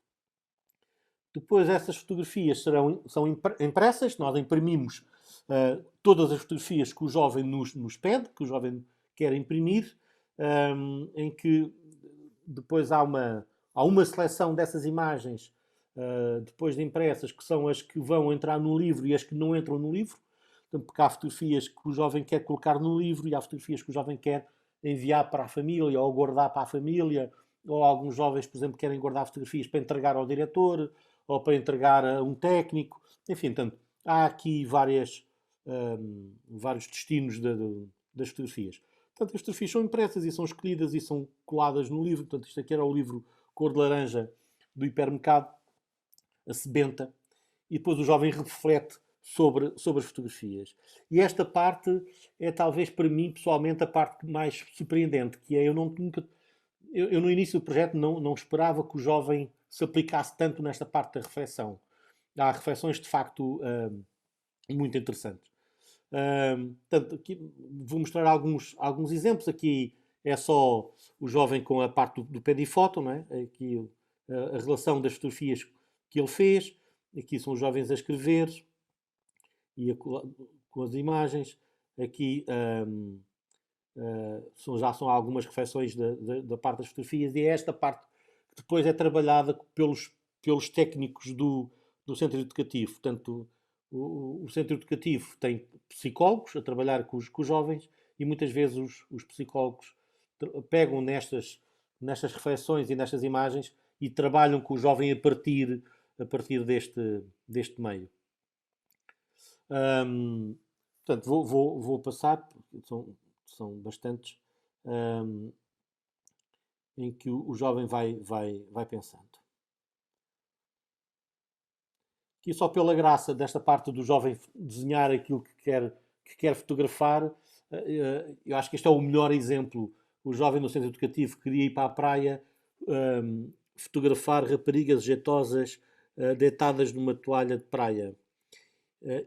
Depois essas fotografias são impressas, nós imprimimos todas as fotografias que o jovem nos pede, que o jovem quer imprimir, em que depois há uma seleção dessas imagens depois de impressas, que são as que vão entrar no livro e as que não entram no livro. Portanto, porque há fotografias que o jovem quer colocar no livro e há fotografias que o jovem quer enviar para a família ou guardar para a família, ou alguns jovens, por exemplo, querem guardar fotografias para entregar ao diretor ou para entregar a um técnico. Enfim, portanto, há aqui vários destinos das fotografias. Portanto, as fotografias são impressas e são escolhidas e são coladas no livro. Portanto, isto aqui era o livro cor de laranja do hipermercado, a sebenta, e depois o jovem reflete sobre as fotografias. E esta parte é talvez para mim, pessoalmente, a parte mais surpreendente, que é eu no início do projeto não esperava que o jovem se aplicasse tanto nesta parte da reflexão. Há reflexões de facto muito interessantes. Portanto, aqui vou mostrar alguns exemplos. Aqui é só o jovem com a parte do pedifoto, não é? Aqui a relação das fotografias que ele fez. Aqui são os jovens a escrever e com as imagens. Aqui já são algumas reflexões da parte das fotografias, e é esta parte que depois é trabalhada pelos técnicos do centro educativo. Portanto, o centro educativo tem psicólogos a trabalhar com os jovens, e muitas vezes os psicólogos pegam nestas reflexões e nestas imagens e trabalham com o jovem a partir deste meio. Portanto, vou passar, porque são bastantes, em que o jovem vai pensando. Aqui, só pela graça desta parte do jovem desenhar aquilo que quer fotografar, eu acho que este é o melhor exemplo. O jovem no centro educativo queria ir para a praia fotografar raparigas jeitosas deitadas numa toalha de praia.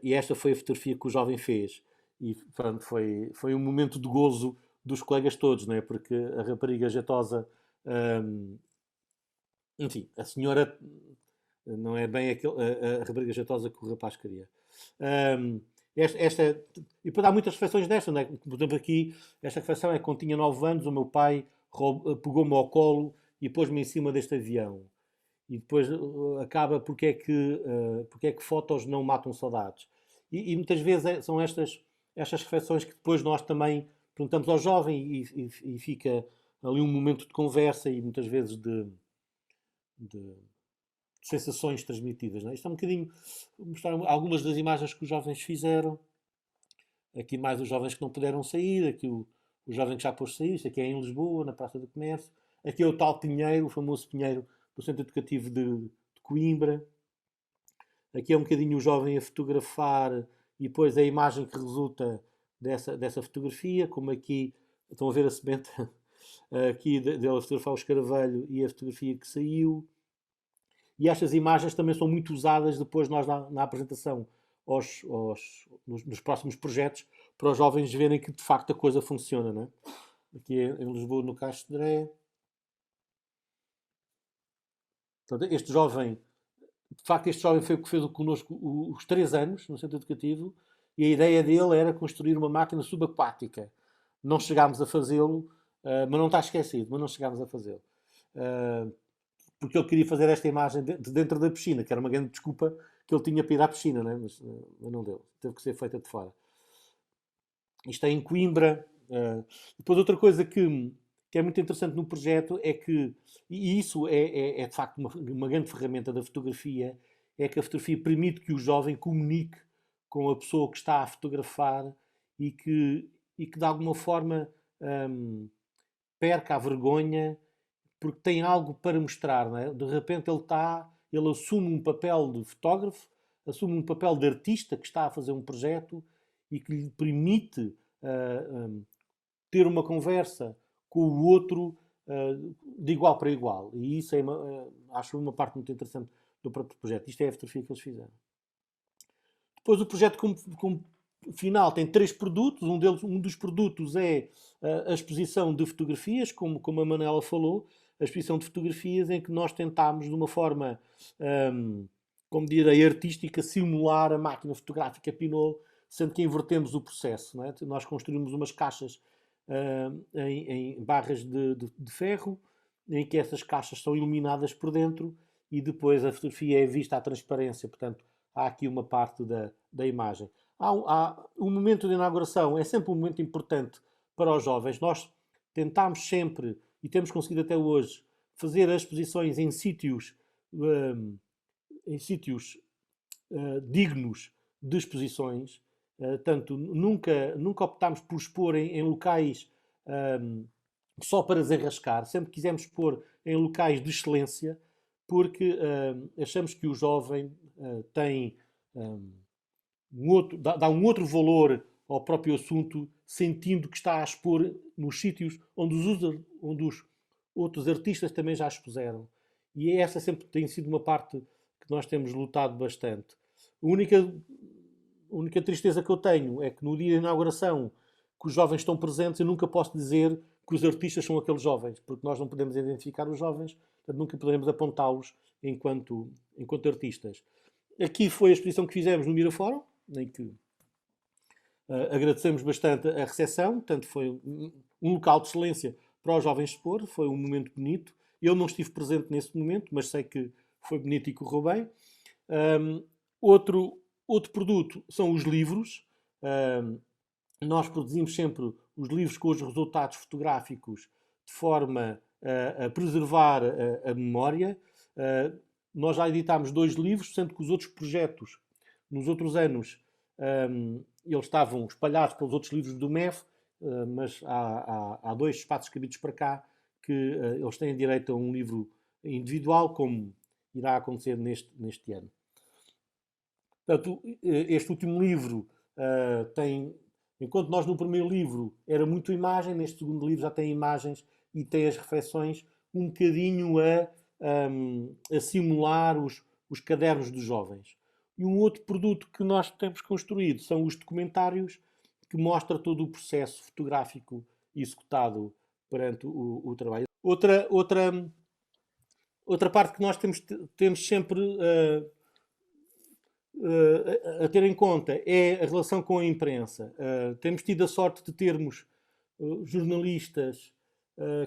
E esta foi a fotografia que o jovem fez. E pronto, foi um momento de gozo dos colegas todos, não é? Porque a rapariga jeitosa, enfim, a senhora não é bem a rapariga jeitosa que o rapaz queria. E depois há muitas reflexões desta, não é? Por exemplo, aqui, esta reflexão é que quando tinha 9 anos, o meu pai pegou-me ao colo e pôs-me em cima deste avião. E depois acaba porque é que fotos não matam saudades. E muitas vezes são estas reflexões que depois nós também perguntamos ao jovem, e fica ali um momento de conversa e muitas vezes de sensações transmitidas. Não é? Isto é um bocadinho mostrar algumas das imagens que os jovens fizeram. Aqui mais os jovens que não puderam sair, aqui o jovem que já pôs sair, isto aqui é em Lisboa, na Praça do Comércio. Aqui é o tal Pinheiro, o famoso Pinheiro do Centro Educativo de Coimbra. Aqui é um bocadinho o jovem a fotografar e depois a imagem que resulta dessa fotografia, como aqui estão a ver a semente aqui dela fotografar o escaravelho e a fotografia que saiu. E estas imagens também são muito usadas depois nós na apresentação nos próximos projetos, para os jovens verem que de facto a coisa funciona, não é? Aqui em Lisboa, no Caixo de Dré. Portanto, este jovem foi o que fez connosco os 3 anos no centro educativo, e a ideia dele era construir uma máquina subaquática. Não chegámos a fazê-lo, mas não está esquecido, mas não chegámos a fazê-lo. Porque ele queria fazer esta imagem de dentro da piscina, que era uma grande desculpa que ele tinha para ir à piscina, né? Mas não deu, teve que ser feita de fora. Isto é em Coimbra. Depois outra coisa que é muito interessante no projeto é que, e isso é de facto uma grande ferramenta da fotografia, é que a fotografia permite que o jovem comunique com a pessoa que está a fotografar e que de alguma forma perca a vergonha porque tem algo para mostrar, não é? De repente ele assume um papel de fotógrafo, assume um papel de artista que está a fazer um projeto e que lhe permite ter uma conversa com o outro de igual para igual. E isso acho uma parte muito interessante do próprio projeto. Isto é a fotografia que eles fizeram. Depois o projeto como final tem 3 produtos. Um dos produtos é a exposição de fotografias, como a Manuela falou, a exposição de fotografias em que nós tentámos de uma forma, como direi, artística, simular a máquina fotográfica Pinot, sendo que invertemos o processo. Não é? Nós construímos umas caixas em barras de ferro, em que essas caixas são iluminadas por dentro e depois a fotografia é vista à transparência. Portanto, há aqui uma parte da imagem. O momento de inauguração é sempre um momento importante para os jovens. Nós tentámos sempre, e temos conseguido até hoje, fazer as exposições em sítios dignos de exposições. Tanto nunca optámos por expor em locais só para desenrascar, sempre quisemos expor em locais de excelência, porque achamos que o jovem tem dá um outro valor ao próprio assunto, sentindo que está a expor nos sítios onde os outros artistas também já expuseram. E essa sempre tem sido uma parte que nós temos lutado bastante. A única tristeza que eu tenho é que no dia da inauguração, que os jovens estão presentes, eu nunca posso dizer que os artistas são aqueles jovens, porque nós não podemos identificar os jovens, portanto nunca poderemos apontá-los enquanto artistas. Aqui foi a exposição que fizemos no Mirafórum, em que agradecemos bastante a recepção, portanto foi um local de excelência para os jovens expor, foi um momento bonito. Eu não estive presente nesse momento, mas sei que foi bonito e correu bem. Outro produto são os livros. Nós produzimos sempre os livros com os resultados fotográficos de forma a preservar a memória. Nós já editámos 2 livros, sendo que os outros projetos, nos outros anos, eles estavam espalhados pelos outros livros do MEF, mas há 2 espaços cabidos para cá que eles têm direito a um livro individual, como irá acontecer neste ano. Portanto, este último livro tem... Enquanto nós no primeiro livro era muito imagem, neste segundo livro já tem imagens e tem as reflexões um bocadinho a simular os cadernos dos jovens. E um outro produto que nós temos construído são os documentários, que mostra todo o processo fotográfico executado perante o trabalho. Outra parte que nós temos sempre a ter em conta é a relação com a imprensa. Temos tido a sorte de termos jornalistas,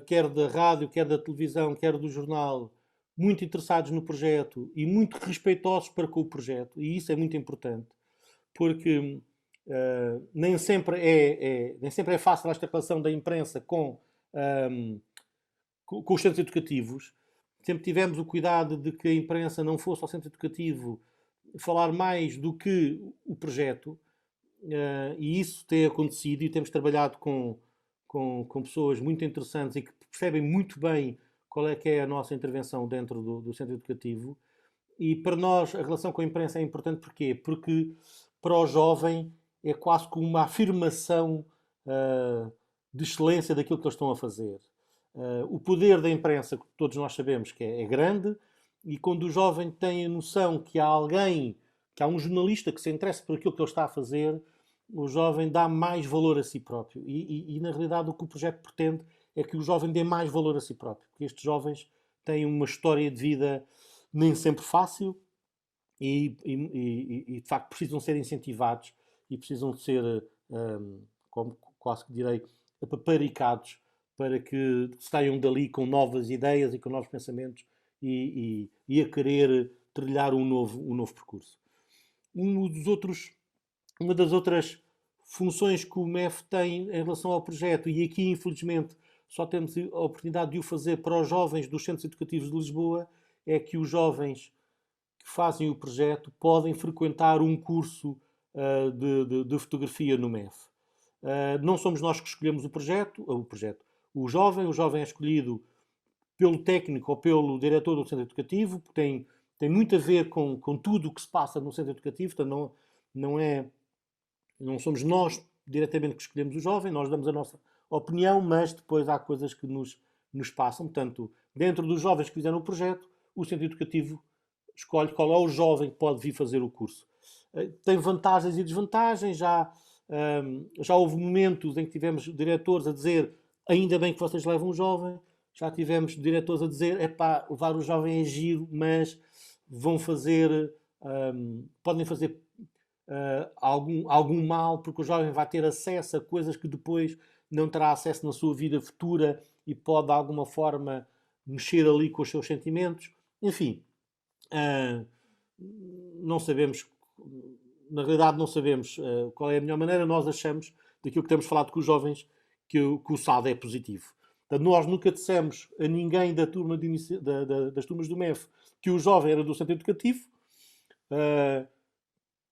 quer da rádio, quer da televisão, quer do jornal, muito interessados no projeto e muito respeitosos para com o projeto, e isso é muito importante, porque nem sempre é fácil esta relação da imprensa com os centros educativos. Sempre tivemos o cuidado de que a imprensa não fosse ao centro educativo falar mais do que o projeto, e isso tem acontecido, e temos trabalhado com pessoas muito interessantes e que percebem muito bem qual é que é a nossa intervenção dentro do centro educativo. E para nós a relação com a imprensa é importante. Porquê? Porque para o jovem é quase como uma afirmação de excelência daquilo que eles estão a fazer. O poder da imprensa, que todos nós sabemos que é grande, e quando o jovem tem a noção que há um jornalista que se interessa por aquilo que ele está a fazer, o jovem dá mais valor a si próprio. E na realidade o que o projeto pretende é que o jovem dê mais valor a si próprio. Porque estes jovens têm uma história de vida nem sempre fácil e de facto precisam ser incentivados e precisam ser, como quase que direi, apaparicados para que saiam dali com novas ideias e com novos pensamentos e a querer trilhar um novo percurso. Uma das outras funções que o MEF tem em relação ao projeto, e aqui infelizmente só temos a oportunidade de o fazer para os jovens dos Centros Educativos de Lisboa, é que os jovens que fazem o projeto podem frequentar um curso de fotografia no MEF. Não somos nós que escolhemos o projeto. O jovem é escolhido pelo técnico ou pelo diretor do centro educativo, porque tem muito a ver com tudo o que se passa no centro educativo, portanto não somos nós diretamente que escolhemos o jovem, nós damos a nossa opinião, mas depois há coisas que nos passam. Portanto, dentro dos jovens que fizeram o projeto, o centro educativo escolhe qual é o jovem que pode vir fazer o curso. Tem vantagens e desvantagens, já houve momentos em que tivemos diretores a dizer ainda bem que vocês levam um jovem, já tivemos diretores a dizer levar o jovem é giro, mas podem fazer algum mal, porque o jovem vai ter acesso a coisas que depois não terá acesso na sua vida futura e pode de alguma forma mexer ali com os seus sentimentos. Enfim, não sabemos, na realidade não sabemos qual é a melhor maneira. Nós achamos, daquilo que temos falado com os jovens, que o SAD é positivo. Portanto, nós nunca dissemos a ninguém das turmas do MEF que o jovem era do centro educativo,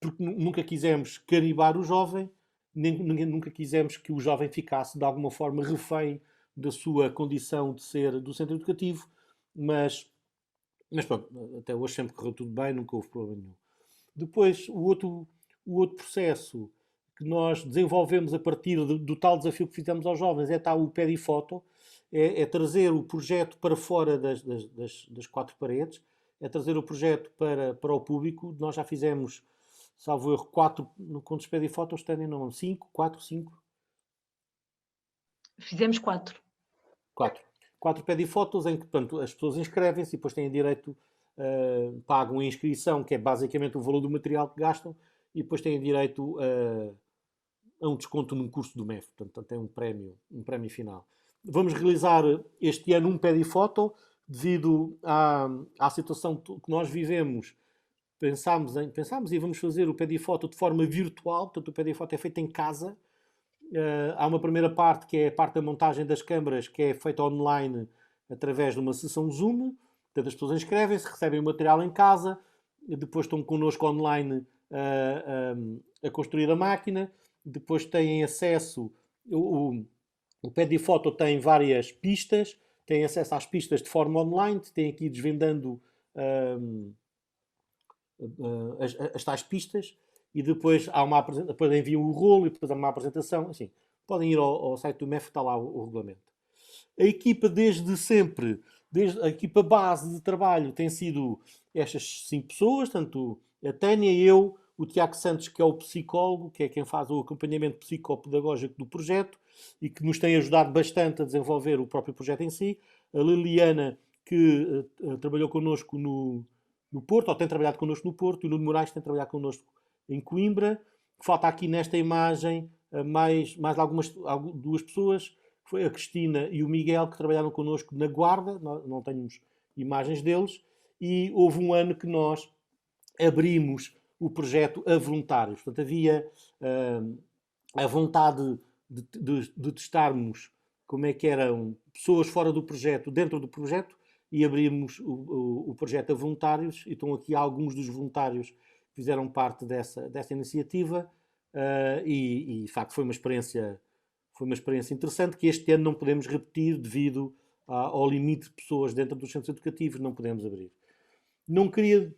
porque nunca quisemos caribar o jovem, nunca quisemos que o jovem ficasse de alguma forma refém da sua condição de ser do centro educativo, mas pronto, até hoje sempre correu tudo bem, nunca houve problema nenhum. Depois, o outro processo que nós desenvolvemos a partir do tal desafio que fizemos aos jovens é o Pedifoto, é trazer o projeto para fora das quatro paredes, é trazer o projeto para o público. Nós já fizemos, salvo erro, 4, quantos Pedifotos têm? Não, 5? Fizemos 4. 4 Pedifotos em que, portanto, as pessoas inscrevem-se e depois têm direito, pagam a inscrição, que é basicamente o valor do material que gastam, e depois têm direito a um desconto num curso do MEF, portanto tem um prémio final. Vamos realizar este ano um Pedifoto, devido à situação que nós vivemos. Pensámos e vamos fazer o Pedifoto de forma virtual, portanto o Pedifoto é feito em casa. Há uma primeira parte que é a parte da montagem das câmaras, que é feita online através de uma sessão Zoom. Portanto, as pessoas inscrevem-se, recebem o material em casa, depois estão connosco online a construir a máquina, depois têm acesso. O Pedifoto tem várias pistas, têm acesso às pistas de forma online, têm aqui desvendando as tais pistas, e depois depois enviam o rolo e depois há uma apresentação. Assim, podem ir ao site do MEF, está lá o regulamento. A equipa desde sempre, a equipa base de trabalho tem sido estas 5 pessoas, tanto a Tânia, eu, o Tiago Santos, que é o psicólogo, que é quem faz o acompanhamento psicopedagógico do projeto e que nos tem ajudado bastante a desenvolver o próprio projeto em si, a Liliana, que trabalhou connosco no Porto, ou tem trabalhado connosco no Porto, e o Nuno Moraes tem trabalhado connosco em Coimbra. Falta aqui nesta imagem mais duas pessoas, que foi a Cristina e o Miguel, que trabalharam connosco na Guarda. Não temos imagens deles, e houve um ano que nós abrimos o projeto a voluntários. Portanto, havia a vontade de testarmos como é que eram pessoas fora do projeto, dentro do projeto, e abrimos o projeto a voluntários, e estão aqui alguns dos voluntários que fizeram parte dessa iniciativa, e de facto foi uma experiência interessante, que este ano não podemos repetir devido ao limite de pessoas dentro dos centros educativos, não podemos abrir. Não queria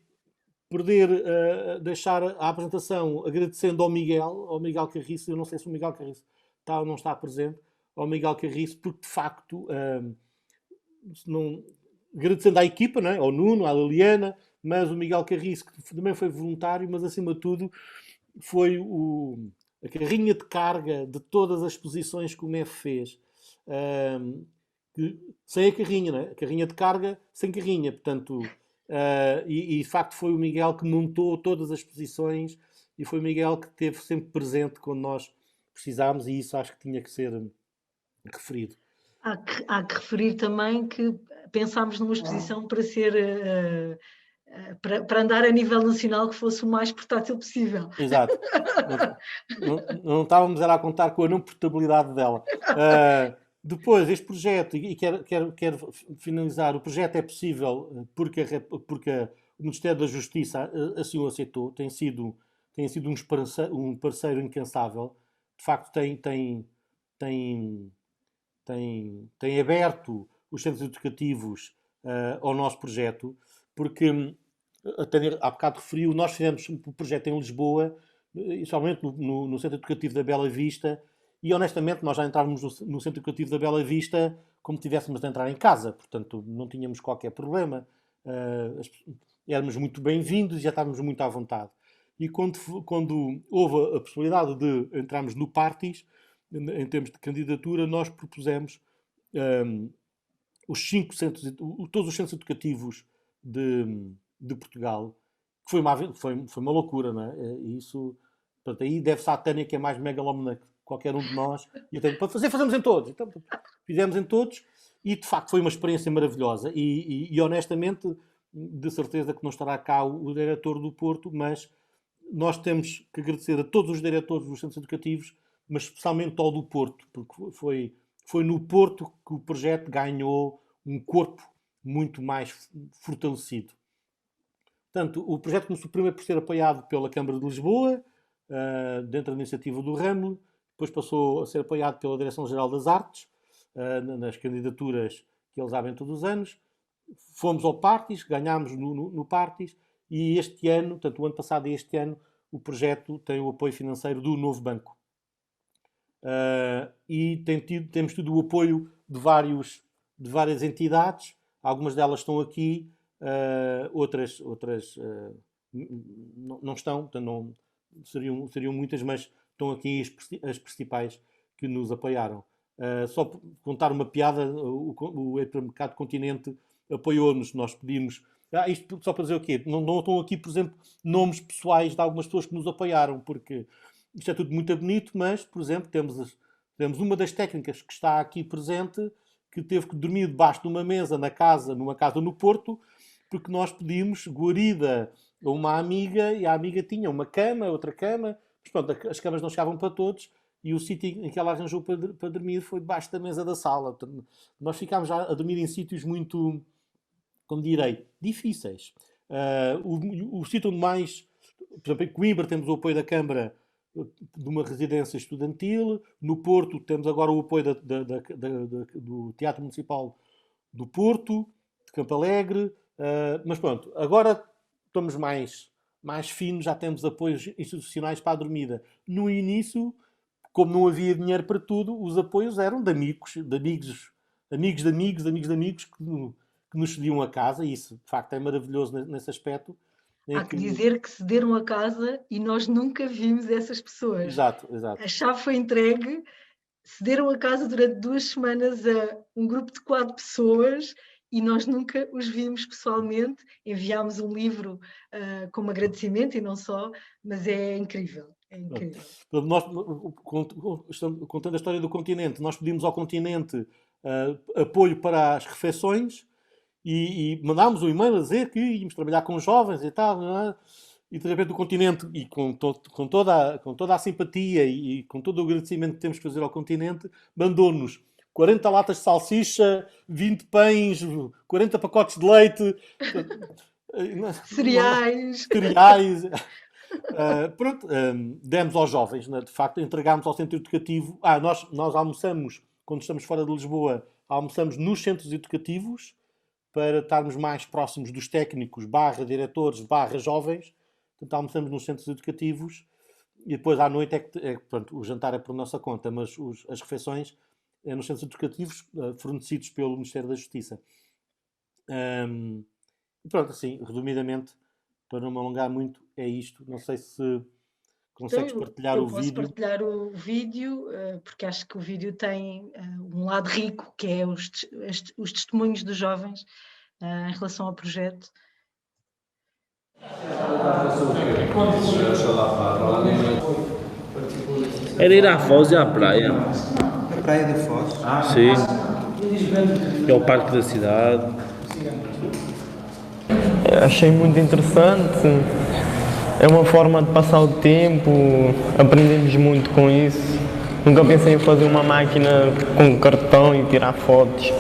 deixar a apresentação agradecendo ao Miguel Carriço. Eu não sei se o Miguel Carriço está ou não está presente, ao Miguel Carriço, porque de facto, agradecendo à equipa, não é? Ao Nuno, à Liliana, mas o Miguel Carriço, que também foi voluntário, mas acima de tudo foi a carrinha de carga de todas as exposições que o MEF fez. Sem a carrinha, não é? A carrinha de carga sem carrinha, portanto, e de facto foi o Miguel que montou todas as exposições, e foi o Miguel que esteve sempre presente quando nós precisámos, e isso acho que tinha que ser referido. há que referir também que pensámos numa exposição para ser... para andar a nível nacional, que fosse o mais portátil possível. Exato. Não estávamos a contar com a não portabilidade dela. Depois, este projeto, e quero finalizar, o projeto é possível porque o Ministério da Justiça assim o aceitou, tem sido um parceiro incansável. De facto, tem aberto os centros educativos ao nosso projeto, porque, até há bocado referiu, nós fizemos o projeto em Lisboa, somente no Centro Educativo da Bela Vista, e honestamente nós já entrávamos no Centro Educativo da Bela Vista como tivéssemos de entrar em casa, portanto não tínhamos qualquer problema, éramos muito bem-vindos e já estávamos muito à vontade. E quando houve a possibilidade de entrarmos no Partis, em termos de candidatura, nós propusemos todos os centros educativos de Portugal, que foi uma loucura, não é? E isso, portanto, aí deve-se à Tânia, que é mais megalómana que qualquer um de nós, e até, para fazemos em todos. Então, fizemos em todos, e de facto foi uma experiência maravilhosa, e honestamente, de certeza que não estará cá o diretor do Porto, mas nós temos que agradecer a todos os diretores dos centros educativos, mas especialmente ao do Porto, porque foi no Porto que o projeto ganhou um corpo muito mais fortalecido. Portanto, o projeto começou primeiro por ser apoiado pela Câmara de Lisboa, dentro da iniciativa do Ramo, depois passou a ser apoiado pela Direção-Geral das Artes, nas candidaturas que eles abrem todos os anos. Fomos ao Partis, ganhámos no Partis, e este ano, portanto, o ano passado e este ano, o projeto tem o apoio financeiro do Novo Banco. E temos tido o apoio de várias entidades, algumas delas estão aqui, outras não estão, não, seriam muitas, mas estão aqui as principais que nos apoiaram. Só por contar uma piada, o Hipermercado Continente apoiou-nos, nós pedimos... isto só para dizer o quê? Não estão aqui, por exemplo, nomes pessoais de algumas pessoas que nos apoiaram, porque isto é tudo muito bonito, mas, por exemplo, temos uma das técnicas que está aqui presente, que teve que dormir debaixo de uma mesa numa casa no Porto, porque nós pedimos guarida a uma amiga, e a amiga tinha uma cama, outra cama, mas pronto, as camas não chegavam para todos, e o sítio em que ela arranjou para dormir foi debaixo da mesa da sala. Portanto, nós ficámos a dormir em sítios muito, como direi, difíceis. O sítio onde mais... Por exemplo, em Coimbra temos o apoio da Câmara de uma residência estudantil. No Porto temos agora o apoio do Teatro Municipal do Porto, de Campo Alegre. Mas pronto, agora estamos mais finos, já temos apoios institucionais para a dormida. No início, como não havia dinheiro para tudo, os apoios eram de amigos que nos cediam a casa, e isso, de facto, é maravilhoso nesse aspecto. Há que dizer que cederam a casa e nós nunca vimos essas pessoas. Exato. A chave foi entregue, cederam a casa durante 2 semanas a um grupo de 4 pessoas e nós nunca os vimos pessoalmente. Enviámos um livro como agradecimento e não só, mas é incrível. É incrível. Nós, contando a história do Continente, nós pedimos ao Continente apoio para as refeições, e mandámos um e-mail a dizer que íamos trabalhar com jovens e tal, não é? E de repente o Continente, e com toda a simpatia e com todo o agradecimento que temos que fazer ao Continente, mandou-nos 40 latas de salsicha, 20 pães, 40 pacotes de leite, cereais. Pronto, demos aos jovens, né? De facto, entregámos ao centro educativo. Nós almoçamos, quando estamos fora de Lisboa, almoçamos nos centros educativos, para estarmos mais próximos dos técnicos, diretores, jovens. Portanto, almoçamos nos centros educativos, e depois à noite pronto, o jantar é por nossa conta, mas as refeições é nos centros educativos fornecidos pelo Ministério da Justiça. Pronto, assim, resumidamente, para não me alongar muito, é isto. Não sei se consegues partilhar o vídeo. Eu posso partilhar o vídeo, porque acho que o vídeo tem um lado rico, que é os testemunhos dos jovens em relação ao projeto. Era ir à Foz e à praia. A praia da Foz? Sim. É o parque da cidade. Achei muito interessante, é uma forma de passar o tempo, aprendemos muito com isso. Nunca pensei em fazer uma máquina com cartão e tirar fotos.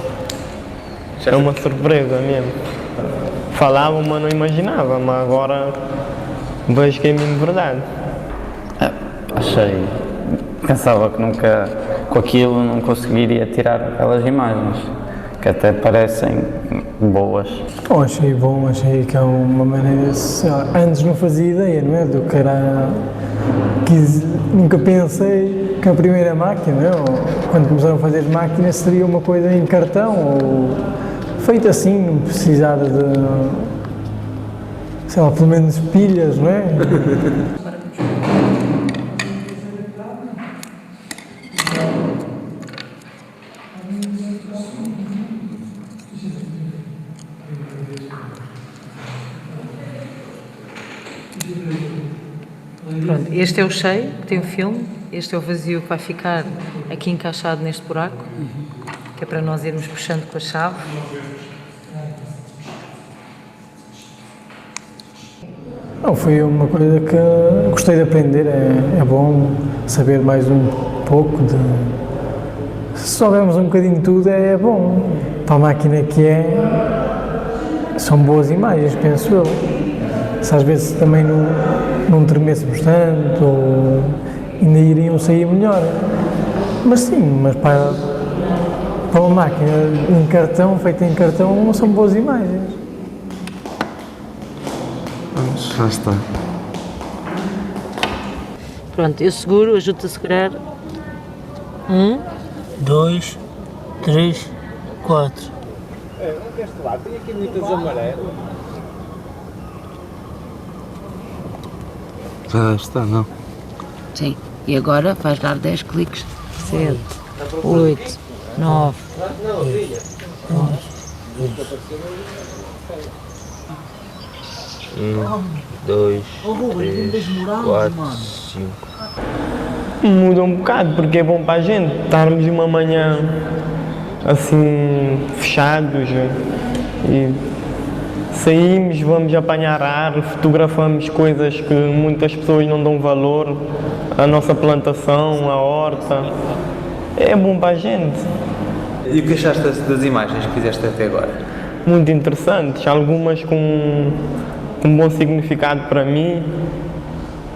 É uma surpresa mesmo. Falava, mas não imaginava, mas agora vejo que é mesmo verdade. Pensava que nunca, com aquilo, não conseguiria tirar aquelas imagens, que até parecem boas. Achei bom, achei que é uma maneira, antes não fazia ideia, não é, do que era, nunca pensei que a primeira máquina, não é? Quando começaram a fazer as máquinas, seria uma coisa em cartão, ou feita assim, não precisava de, sei lá, pelo menos pilhas, não é? Pronto, este é o cheio, que tem o filme, este é o vazio que vai ficar aqui encaixado neste buraco, que é para nós irmos puxando com a chave. Não, foi uma coisa que gostei de aprender, é bom saber mais um pouco de... Se soubermos um bocadinho de tudo é bom, para a máquina que é, são boas imagens, penso eu. Se às vezes também não tremêssemos tanto, ou ainda iriam sair melhor. Mas sim, mas para uma máquina em cartão, feita em cartão, são boas imagens. Já está. Pronto, eu seguro, ajudo-te a segurar. 1, 2, 3, 4. Este lado tem aqui muitas amarelas. Já está, não? Sim. E agora vais dar 10 cliques. 7, 8, 9. 1, 2, 3, 4, 5. Muda um bocado, porque é bom para a gente estarmos de uma manhã assim fechados e saímos, vamos apanhar ar, fotografamos coisas que muitas pessoas não dão valor, a nossa plantação, a horta, é bom para a gente. E o que achaste das imagens que fizeste até agora? Muito interessantes, algumas com um bom significado para mim,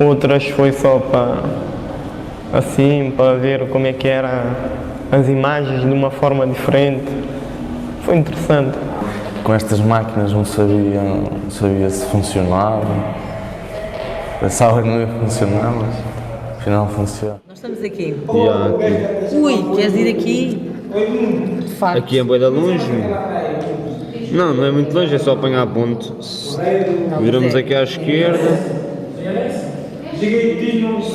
outras foi só para assim, para ver como é que eram as imagens de uma forma diferente. Foi interessante. Com estas máquinas não sabia se funcionava. Pensava que não ia funcionar, mas afinal funciona. Nós estamos aqui. Aqui. Ui, queres ir aqui? De facto. Aqui é bué da longe. Não é muito longe, é só apanhar a ponte. Viramos aqui à esquerda.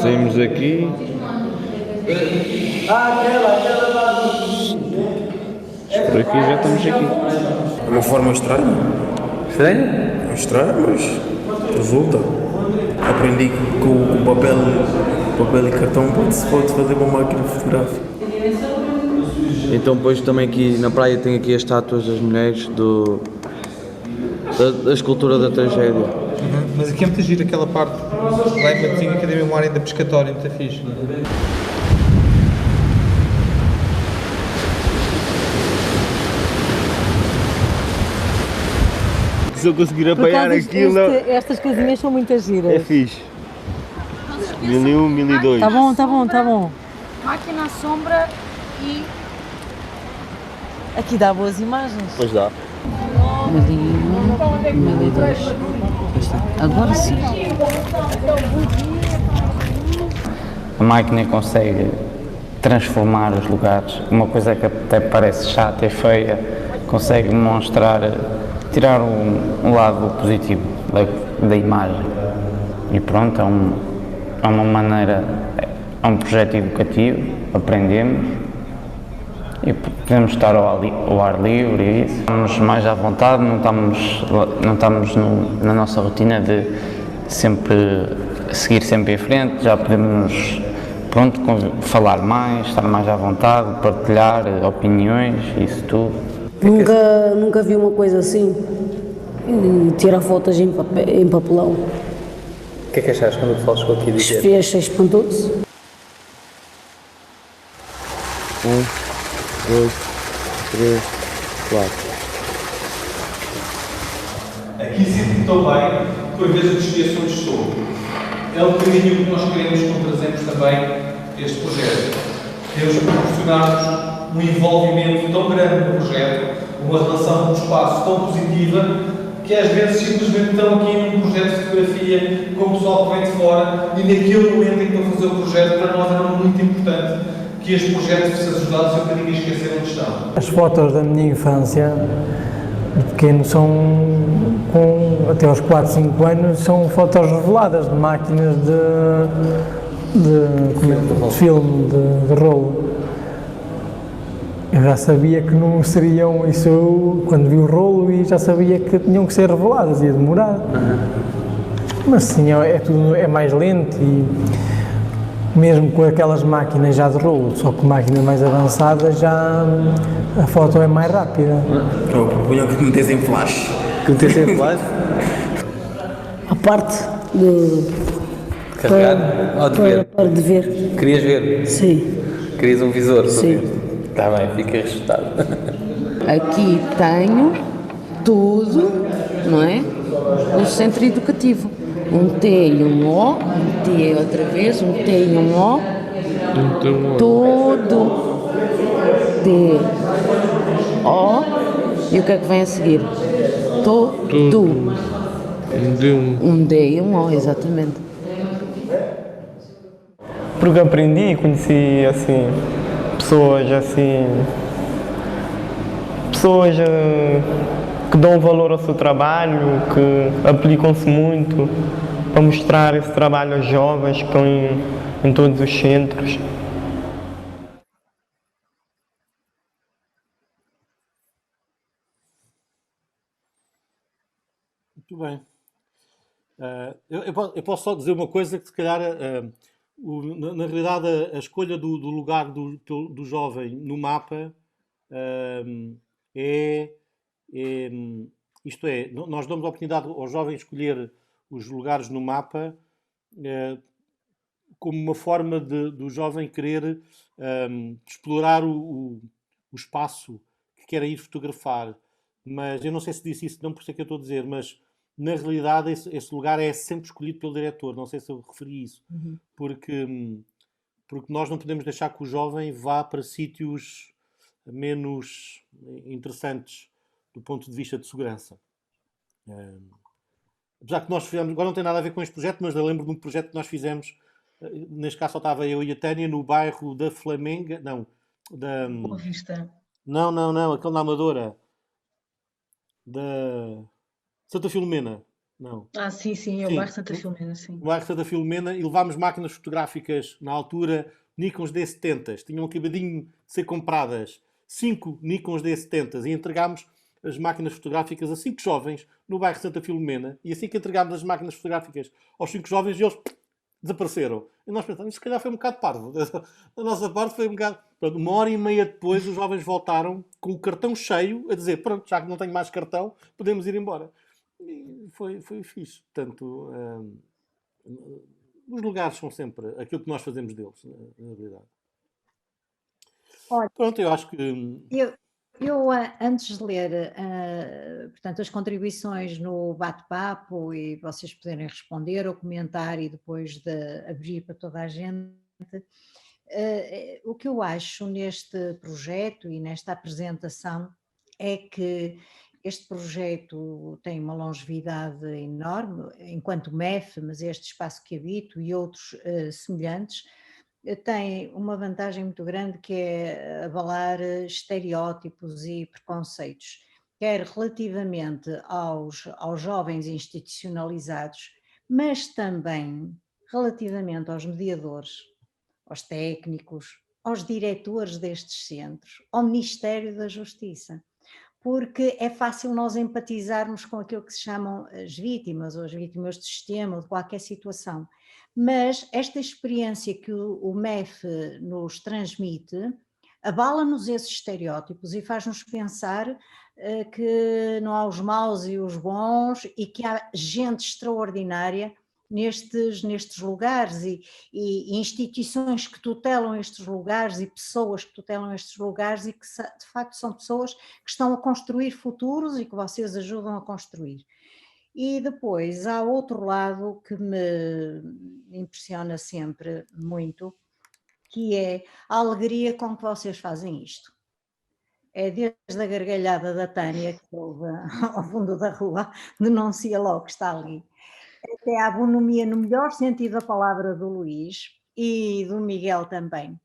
Saímos aqui. Por aqui já estamos aqui. É uma forma estranha. Estranho? É estranho, mas resulta. Aprendi que com o papel e cartão pode fazer uma máquina fotográfica. Então depois também aqui na praia tem aqui as estátuas das mulheres da escultura da tragédia. Mas aqui é muito giro aquela parte lá em Matosinhos, que é mesmo uma área ainda pescatória, muito fixe. Se eu conseguir apanhar aquilo... Estas casinhas são muito giras. É fixe. 1001, 1002. Tá bom. Máquina à sombra e... Aqui dá boas imagens. Pois dá. 1001, 1002. Agora sim. A máquina consegue transformar os lugares, uma coisa que até parece chata e feia, consegue demonstrar, tirar um lado positivo da imagem. E pronto, é uma maneira, é um projeto educativo, aprendemos e podemos estar ao ar livre e isso. Estamos mais à vontade, não estamos na nossa rotina de seguir sempre em frente, já podemos pronto, falar mais, estar mais à vontade, partilhar opiniões, isso tudo. Nunca vi uma coisa assim, e tirar fotos em papelão. O que é que achaste quando o pessoal chegou aqui a dizer? Fez, espantou-se. 1, 2, 3, 4. Aqui sinto-me tão bem, por vezes eu esqueço onde estou. É um bocadinho o que nós queremos quando trazemos também este projeto. Temos que proporcionar-nos um envolvimento tão grande no projeto, uma relação com o espaço tão positiva, que às vezes simplesmente estão aqui num projeto de fotografia com o pessoal que vem de fora e naquele momento em que estão a fazer o projeto, para nós era muito importante que este projeto fosse ajudado sem um bocadinho a esquecer onde estão. As fotos da minha infância, de pequeno, são, até aos 4, 5 anos, são fotos reveladas de máquinas de filme, de rolo. Eu já sabia que não seriam, isso eu, quando vi o rolo, e já sabia que tinham que ser reveladas, ia demorar. Mas sim, é mais lento e mesmo com aquelas máquinas já de rolo, só com máquinas mais avançadas, já a foto é mais rápida. Eu propunha que metessem flash. Que metessem flash? A parte de carregar ou de ver? Para de ver. Querias ver? Sim. Querias um visor? Sim. Está bem, fica registado. Aqui tenho tudo, não é? No centro educativo. Um T e um O, um T outra vez, um T e um O. Todo T, O. E o que é que vem a seguir? Todo. Um D e um O, exatamente. Porque aprendi e conheci assim pessoas que dão valor ao seu trabalho, que aplicam-se muito para mostrar esse trabalho aos jovens que estão em todos os centros. Muito bem. Eu posso só dizer uma coisa que se calhar na realidade a escolha do lugar do jovem no mapa isto é, nós damos a oportunidade aos jovens escolher os lugares no mapa como uma forma do jovem querer explorar o espaço que quer ir fotografar. Mas eu não sei se disse isso, não por isso é que eu estou a dizer, mas na realidade esse lugar é sempre escolhido pelo diretor, não sei se eu referi isso, porque nós não podemos deixar que o jovem vá para sítios menos interessantes do ponto de vista de segurança. Apesar que nós fizemos, agora não tem nada a ver com este projeto, mas eu lembro de um projeto que nós fizemos, neste caso só estava eu e a Tânia, no bairro da Flamenga, Boa Vista. Não, aquele na Amadora, da Santa Filomena, não. Sim, é o bairro Santa Filomena, sim. O bairro Santa Filomena, e levámos máquinas fotográficas, na altura, Nikons D70, tinham acabadinho de ser compradas 5 Nikons D70 e entregámos as máquinas fotográficas a 5 jovens no bairro Santa Filomena, e assim que entregámos as máquinas fotográficas aos 5 jovens, eles desapareceram. E nós pensamos, se calhar foi um bocado parvo. Da nossa parte foi um bocado... Pronto, 1h30 depois, os jovens voltaram com o cartão cheio, a dizer, pronto, já que não tenho mais cartão, podemos ir embora. E foi fixe. Portanto, os lugares são sempre aquilo que nós fazemos deles, na realidade. Olha, pronto, eu acho que... Eu antes de ler, portanto, as contribuições no bate-papo e vocês poderem responder ou comentar e depois de abrir para toda a gente, o que eu acho neste projeto e nesta apresentação é que este projeto tem uma longevidade enorme, enquanto MEF, mas este Espaço que Habito e outros semelhantes, tem uma vantagem muito grande, que é abalar estereótipos e preconceitos, quer relativamente aos jovens institucionalizados, mas também relativamente aos mediadores, aos técnicos, aos diretores destes centros, ao Ministério da Justiça. porque é fácil nós empatizarmos com aquilo que se chamam as vítimas, ou as vítimas do sistema, ou de qualquer situação. Mas esta experiência que o MEF nos transmite abala-nos esses estereótipos e faz-nos pensar que não há os maus e os bons e que há gente extraordinária nestes lugares e instituições que tutelam estes lugares e pessoas que tutelam estes lugares e que de facto são pessoas que estão a construir futuros e que vocês ajudam a construir. E depois há outro lado que me impressiona sempre muito, que é a alegria com que vocês fazem isto. É desde a gargalhada da Tânia, que ouve ao fundo da rua, denuncia logo que está ali, até à bonomia no melhor sentido da palavra do Luís e do Miguel também.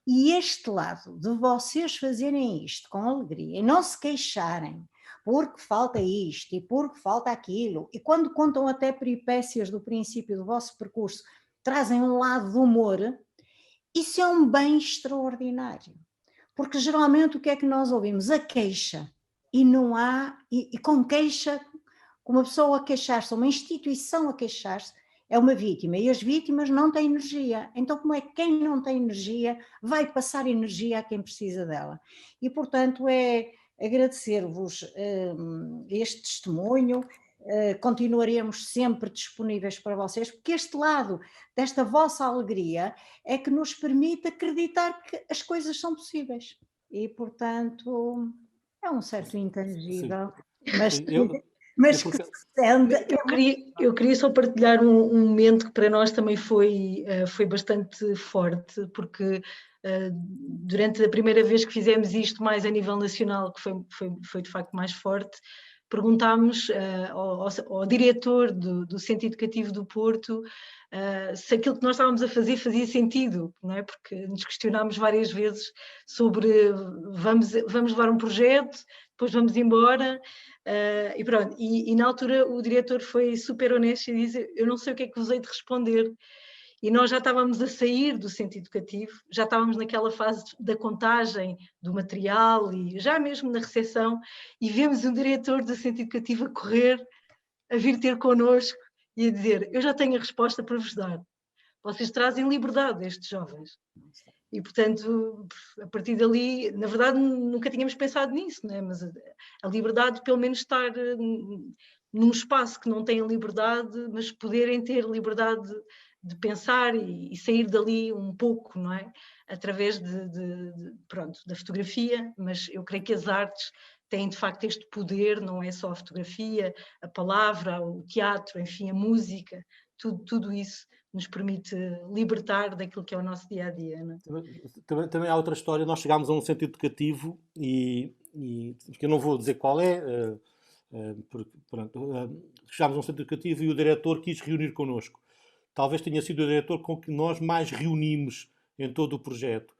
E este lado de vocês fazerem isto com alegria e não se queixarem porque falta isto e porque falta aquilo, e quando contam até peripécias do princípio do vosso percurso, trazem um lado de humor, isso é um bem extraordinário. Porque geralmente o que é que nós ouvimos? A queixa. E não há, e com queixa, uma pessoa a queixar-se, uma instituição a queixar-se, é uma vítima. E as vítimas não têm energia. Então como é que quem não tem energia vai passar energia a quem precisa dela? E portanto é agradecer-vos este testemunho. Continuaremos sempre disponíveis para vocês, porque este lado desta vossa alegria é que nos permite acreditar que as coisas são possíveis e, portanto, é um certo intangível, mas que se sente. Eu queria só partilhar um momento que para nós também foi bastante forte, porque durante a primeira vez que fizemos isto mais a nível nacional, que foi de facto mais forte, perguntámos ao diretor do Centro Educativo do Porto se aquilo que nós estávamos a fazer fazia sentido, não é? Porque nos questionámos várias vezes sobre vamos levar um projeto, depois vamos embora, e pronto. E na altura o diretor foi super honesto e disse: eu não sei o que é que vos hei de responder. E nós já estávamos a sair do centro educativo, já estávamos naquela fase da contagem do material e já mesmo na recepção, e vemos um diretor do centro educativo a correr, a vir ter connosco e a dizer: eu já tenho a resposta para vos dar. Vocês trazem liberdade a estes jovens. E, portanto, a partir dali, na verdade, nunca tínhamos pensado nisso, né? Mas a liberdade, pelo menos, estar num espaço que não tem liberdade, mas poderem ter liberdade de pensar e sair dali um pouco, não é? Através pronto, da fotografia, mas eu creio que as artes têm de facto este poder, não é só a fotografia, a palavra, o teatro, enfim, a música, tudo isso nos permite libertar daquilo que é o nosso dia-a-dia. Não é? Também há outra história, nós chegámos a um centro educativo e que eu não vou dizer qual é, porque, pronto, chegámos a um centro educativo e o diretor quis reunir connosco. Talvez tenha sido o diretor com que nós mais reunimos em todo o projeto.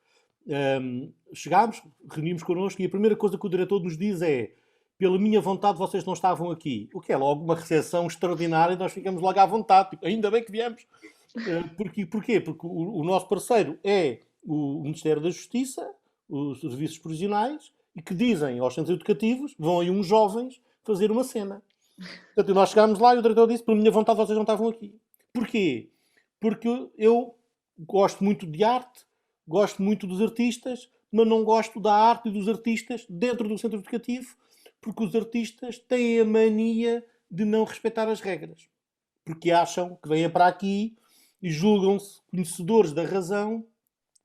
Chegámos, reunimos connosco e a primeira coisa que o diretor nos diz é: pela minha vontade vocês não estavam aqui. O que é logo uma recepção extraordinária e nós ficamos logo à vontade. Tipo, ainda bem que viemos. Porquê? Porque o nosso parceiro é o Ministério da Justiça, os serviços prisionais, e que dizem aos centros educativos: vão aí uns jovens fazer uma cena. Portanto, nós chegámos lá e o diretor disse: pela minha vontade vocês não estavam aqui. Porquê? Porque eu gosto muito de arte, gosto muito dos artistas, mas não gosto da arte e dos artistas dentro do centro educativo, porque os artistas têm a mania de não respeitar as regras. Porque acham que vêm para aqui e julgam-se conhecedores da razão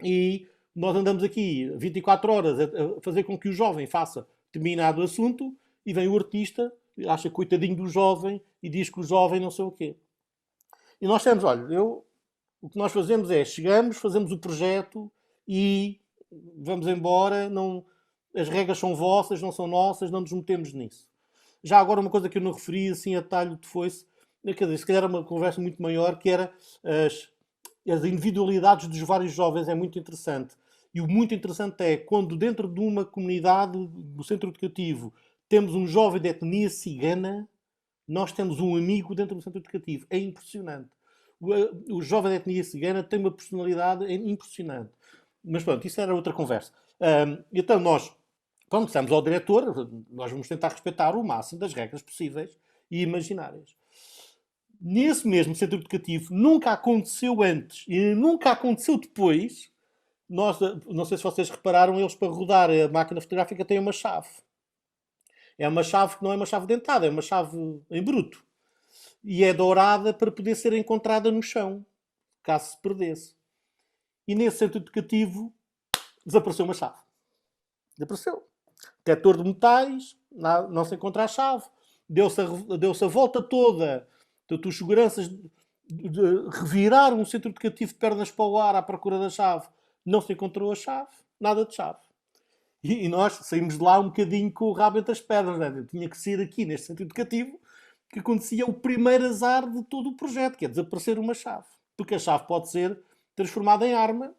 e nós andamos aqui 24 horas a fazer com que o jovem faça determinado assunto e vem o artista, acha coitadinho do jovem e diz que o jovem não sei o quê. E nós temos, olha, o que nós fazemos é, chegamos, fazemos o projeto e vamos embora, as regras são vossas, não são nossas, não nos metemos nisso. Já agora uma coisa que eu não referi assim a talho de foice, quer dizer, se calhar era uma conversa muito maior, que era as individualidades dos vários jovens, é muito interessante. E o muito interessante é quando dentro de uma comunidade do centro educativo temos um jovem de etnia cigana, nós temos um amigo dentro do centro educativo. É impressionante. O jovem de etnia cigana tem uma personalidade impressionante. Mas pronto, isso era outra conversa. Então nós quando dissemos ao diretor, nós vamos tentar respeitar o máximo das regras possíveis e imaginárias. Nesse mesmo centro educativo, nunca aconteceu antes e nunca aconteceu depois. Nós, não sei se vocês repararam, eles para rodar a máquina fotográfica têm uma chave. É uma chave que não é uma chave dentada, é uma chave em bruto. E é dourada para poder ser encontrada no chão, caso se perdesse. E nesse centro educativo desapareceu uma chave. Desapareceu. Detetor de metais, não se encontra a chave. Deu-se a volta toda. Portanto, os seguranças reviraram o centro educativo de pernas para o ar à procura da chave. Não se encontrou a chave. Nada de chave. E nós saímos de lá um bocadinho com o rabo entre as pernas. Né? Tinha que ser aqui, neste centro educativo, que acontecia o primeiro azar de todo o projeto, que é desaparecer uma chave. Porque a chave pode ser transformada em arma,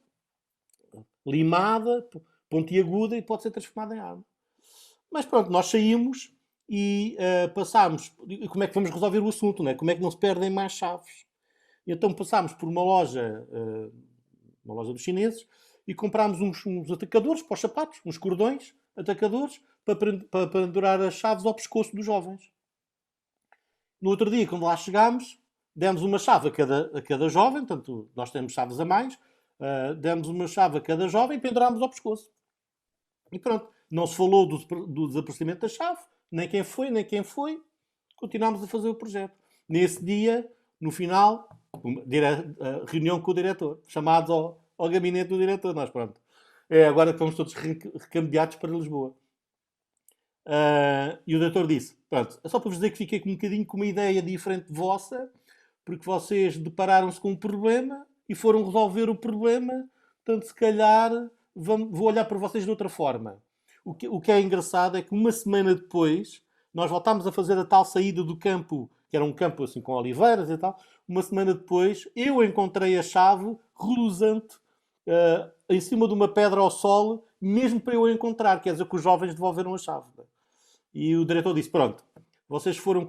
limada, pontiaguda, e pode ser transformada em arma. Mas pronto, nós saímos e passámos. Como é que vamos resolver o assunto? Né? Como é que não se perdem mais chaves? E então passámos por uma loja dos chineses, e comprámos uns atacadores para os sapatos, uns cordões atacadores, para pendurar as chaves ao pescoço dos jovens. No outro dia, quando lá chegámos, demos uma chave a cada jovem, portanto, nós temos chaves a mais, demos uma chave a cada jovem e pendurámos ao pescoço. E pronto, não se falou do desaparecimento da chave, nem quem foi, continuámos a fazer o projeto. Nesse dia, no final, reunião com o diretor, chamados ao gabinete do diretor, nós pronto. Agora fomos todos recambiados para Lisboa. E o diretor disse, pronto, é só para vos dizer que fiquei com um bocadinho com uma ideia diferente de vossa, porque vocês depararam-se com um problema e foram resolver o problema, portanto, se calhar, vou olhar para vocês de outra forma. O que é engraçado é que uma semana depois, nós voltámos a fazer a tal saída do campo, que era um campo assim com oliveiras e tal. Uma semana depois, eu encontrei a chave reluzante em cima de uma pedra ao sol, mesmo para eu a encontrar, quer dizer que os jovens devolveram a chave. E o diretor disse, pronto, vocês foram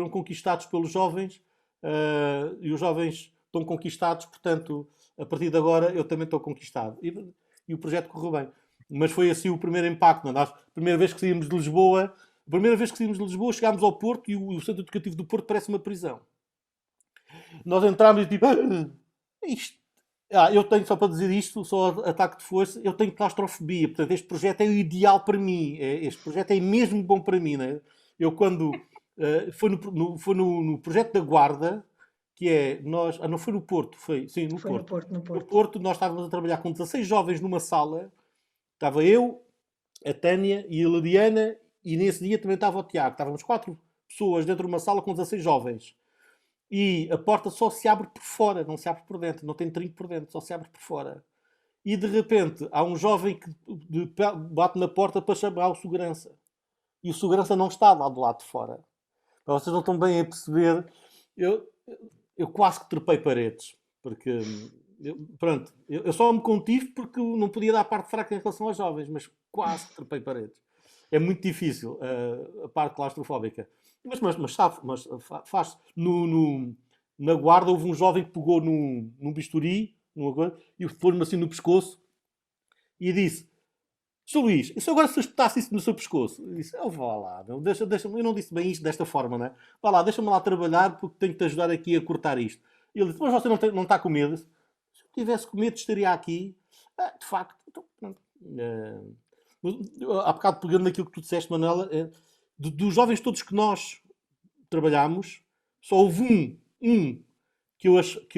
conquistados pelos jovens e os jovens estão conquistados, portanto, a partir de agora eu também estou conquistado. E o projeto correu bem. Mas foi assim o primeiro impacto. Nós, a primeira vez que saímos de Lisboa, chegámos ao Porto e o Centro Educativo do Porto parece uma prisão. Nós entramos e tipo, eu tenho, só para dizer isto, só ataque de força, eu tenho claustrofobia, portanto este projeto é o ideal para mim, este projeto é mesmo bom para mim, né? Eu quando, foi no projeto da Guarda, que é, não foi no Porto, no Porto. No Porto nós estávamos a trabalhar com 16 jovens numa sala, estava eu, a Tânia e a Liliana, e nesse dia também estava o Tiago, estávamos 4 pessoas dentro de uma sala com 16 jovens. E a porta só se abre por fora, não se abre por dentro, não tem trinco por dentro, só se abre por fora. E de repente há um jovem que bate na porta para chamar o segurança. E o segurança não está lá do lado de fora. Para vocês não estão bem a perceber, eu quase que trepei paredes. Porque, eu só me contive porque não podia dar parte fraca em relação aos jovens, mas quase que trepei paredes. É muito difícil a parte claustrofóbica. Mas faz. Na Guarda houve um jovem que pegou num bisturi e pôs-me assim no pescoço e disse: Sr. Luís, e se agora se eu espetasse isso no seu pescoço? Eu disse: vá lá, deixa-me, eu não disse bem isto desta forma, não é? Vá lá, deixa-me lá trabalhar porque tenho que te ajudar aqui a cortar isto. E ele disse: mas você não está com medo? Se eu tivesse com medo estaria aqui. De facto. Há bocado pegando naquilo que tu disseste, Manuela, dos jovens todos que nós trabalhámos, só houve um que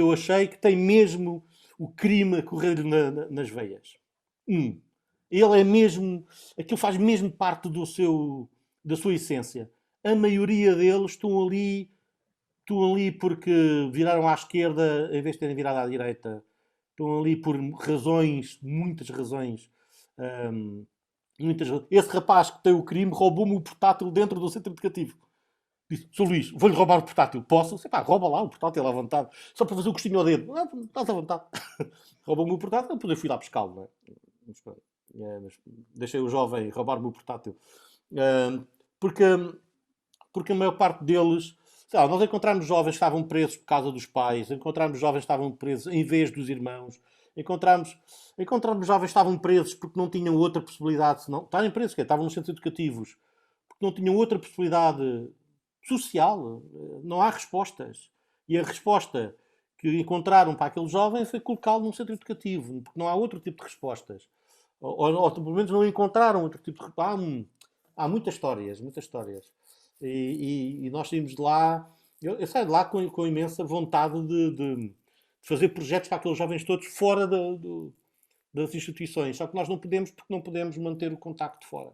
eu achei que tem mesmo o crime a correr nas veias. Ele é mesmo, aquilo faz mesmo parte da sua essência. A maioria deles estão ali porque viraram à esquerda em vez de terem virado à direita. Estão ali por razões, muitas razões. Esse rapaz que tem o crime roubou-me o portátil dentro do centro educativo. Disse: Sr. Luís, vou-lhe roubar o portátil. Posso? Rouba lá o portátil à vontade. Só para fazer o gostinho ao dedo. Estás à vontade. Roubou-me o portátil, depois eu fui lá pescá-lo, não é? Mas deixei o jovem roubar-me o portátil. Porque a maior parte deles... nós encontramos jovens que estavam presos por causa dos pais, encontramos jovens que estavam presos em vez dos irmãos, Encontramos jovens que estavam presos porque não tinham outra possibilidade, senão estarem presos, estavam nos centros educativos, porque não tinham outra possibilidade social, não há respostas. E a resposta que encontraram para aquele jovem foi colocá-lo num centro educativo, porque não há outro tipo de respostas. Ou pelo menos não encontraram outro tipo de... Há muitas histórias, muitas histórias. E nós saímos de lá... Eu saio de lá com imensa vontade de fazer projetos para aqueles jovens todos fora das instituições. Só que nós não podemos, porque não podemos manter o contacto fora.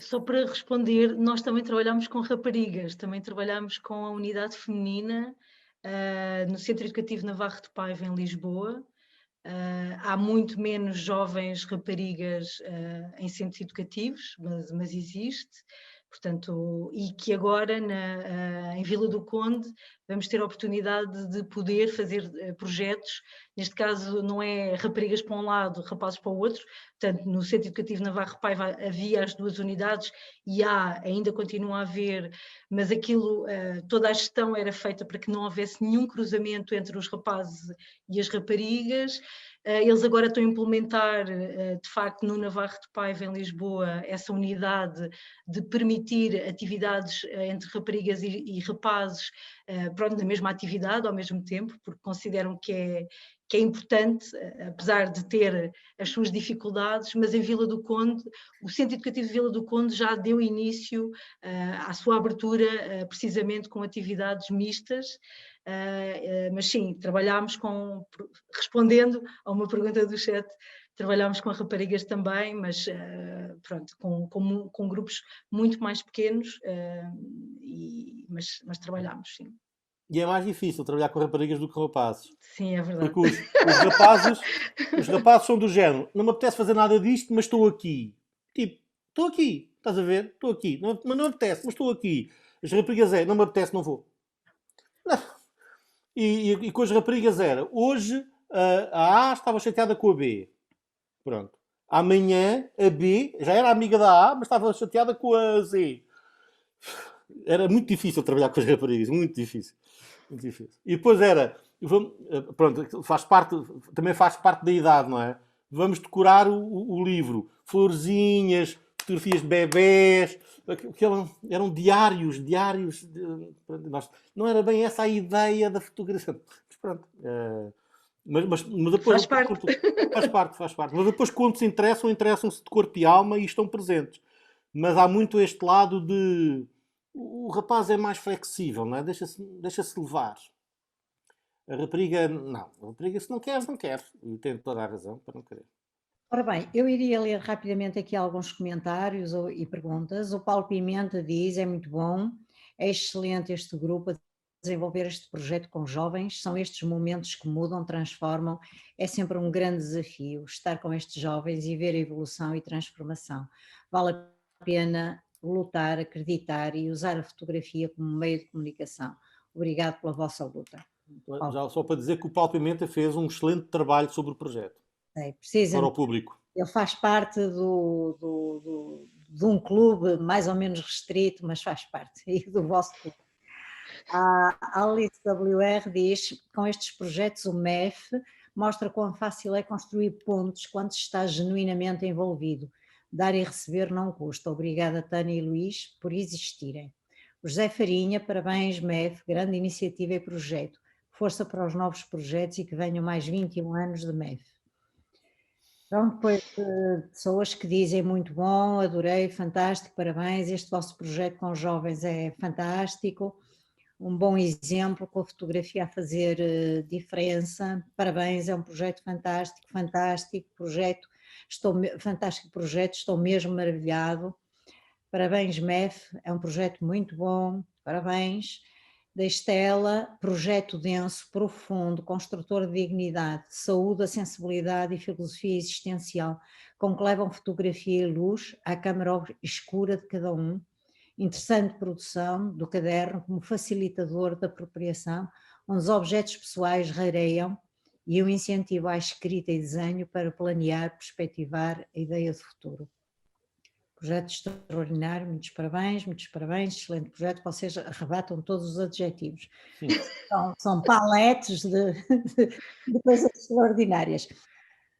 Só para responder, nós também trabalhamos com raparigas, também trabalhamos com a unidade feminina no Centro Educativo Navarro de Paiva, em Lisboa. Há muito menos jovens raparigas em centros educativos, mas existe. Portanto, e que agora em Vila do Conde vamos ter a oportunidade de poder fazer projetos, neste caso não é raparigas para um lado, rapazes para o outro, portanto no Centro Educativo Navarro Paiva havia as duas unidades e ainda continua a haver, mas aquilo, toda a gestão era feita para que não houvesse nenhum cruzamento entre os rapazes e as raparigas. Eles agora estão a implementar, de facto, no Navarro de Paiva, em Lisboa, essa unidade de permitir atividades entre raparigas e rapazes, pronto, na mesma atividade ao mesmo tempo, porque consideram que é importante, apesar de ter as suas dificuldades, mas em Vila do Conde, o Centro Educativo de Vila do Conde já deu início à sua abertura, precisamente com atividades mistas. Mas sim, trabalhámos respondendo a uma pergunta do chat, trabalhámos com raparigas também, mas pronto, com grupos muito mais pequenos, mas trabalhámos, sim. E é mais difícil trabalhar com raparigas do que com rapazes. Sim, é verdade. Porque os rapazes são do género, não me apetece fazer nada disto, mas estou aqui. Tipo, estou aqui, estás a ver? Estou aqui, mas não me apetece, mas estou aqui. As raparigas não me apetece, não vou. E com as raparigas era, hoje a A estava chateada com a B. Pronto. Amanhã a B já era amiga da A, mas estava chateada com a Z. Era muito difícil trabalhar com as raparigas, muito difícil. Muito difícil. E depois era, pronto, também faz parte da idade, não é? Vamos decorar o livro. Florzinhas, fotografias de bebés, eram diários. Não era bem essa a ideia da fotografia. Mas pronto. Mas depois, faz parte. Mas depois, quando se interessam-se de corpo e alma e estão presentes. Mas há muito este lado de... O rapaz é mais flexível, não é? Deixa-se levar. A rapariga, não. A rapariga, se não queres, não queres. E tem toda a razão para não querer. Ora bem, eu iria ler rapidamente aqui alguns comentários e perguntas. O Paulo Pimenta diz, é muito bom, é excelente este grupo a desenvolver este projeto com jovens, são estes momentos que mudam, transformam, é sempre um grande desafio estar com estes jovens e ver a evolução e transformação. Vale a pena lutar, acreditar e usar a fotografia como meio de comunicação. Obrigado pela vossa luta. Já só para dizer que o Paulo Pimenta fez um excelente trabalho sobre o projeto. Para o público. Ele faz parte de um clube mais ou menos restrito, mas faz parte e do vosso clube. A Alice WR diz, com estes projetos o MEF mostra quão fácil é construir pontos quando se está genuinamente envolvido. Dar e receber não custa. Obrigada, Tânia e Luís, por existirem. O José Farinha, parabéns, MEF, grande iniciativa e projeto. Força para os novos projetos e que venham mais 21 anos de MEF. Então, depois pessoas que dizem muito bom, adorei, fantástico, parabéns, este vosso projeto com jovens é fantástico, um bom exemplo com a fotografia a fazer diferença, parabéns, é um projeto fantástico, fantástico projeto, estou mesmo maravilhado, parabéns MEF, é um projeto muito bom, parabéns. Da Estela, projeto denso, profundo, construtor de dignidade, saúde, a sensibilidade e filosofia existencial, com que levam fotografia e luz à câmara escura de cada um, interessante produção do caderno como facilitador da apropriação, onde os objetos pessoais rareiam e um incentivo à escrita e desenho para planear, perspectivar a ideia de futuro. projeto extraordinário, muitos parabéns, excelente projeto, vocês arrebatam todos os adjetivos. São paletes de coisas extraordinárias.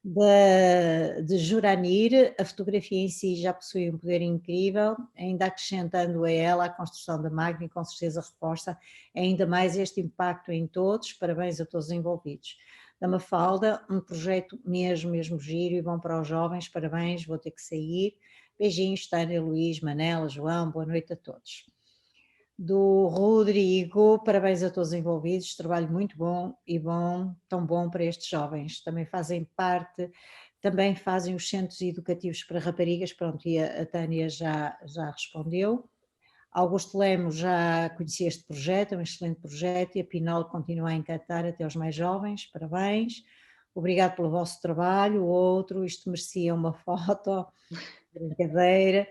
De Juranir, a fotografia em si já possui um poder incrível, ainda acrescentando a ela a construção da máquina e com certeza reforça ainda mais este impacto em todos, parabéns a todos os envolvidos. Da Mafalda, um projeto mesmo giro e bom para os jovens, parabéns, vou ter que sair. Beijinhos, Tânia, Luís, Manela, João, boa noite a todos. Do Rodrigo, parabéns a todos os envolvidos, trabalho muito bom e tão bom para estes jovens. Também fazem os centros educativos para raparigas, pronto, e a Tânia já respondeu. Augusto Lemos já conhecia este projeto, é um excelente projeto, e a Pinol continua a encantar até os mais jovens, parabéns. Obrigado pelo vosso trabalho. Isto merecia uma foto, brincadeira.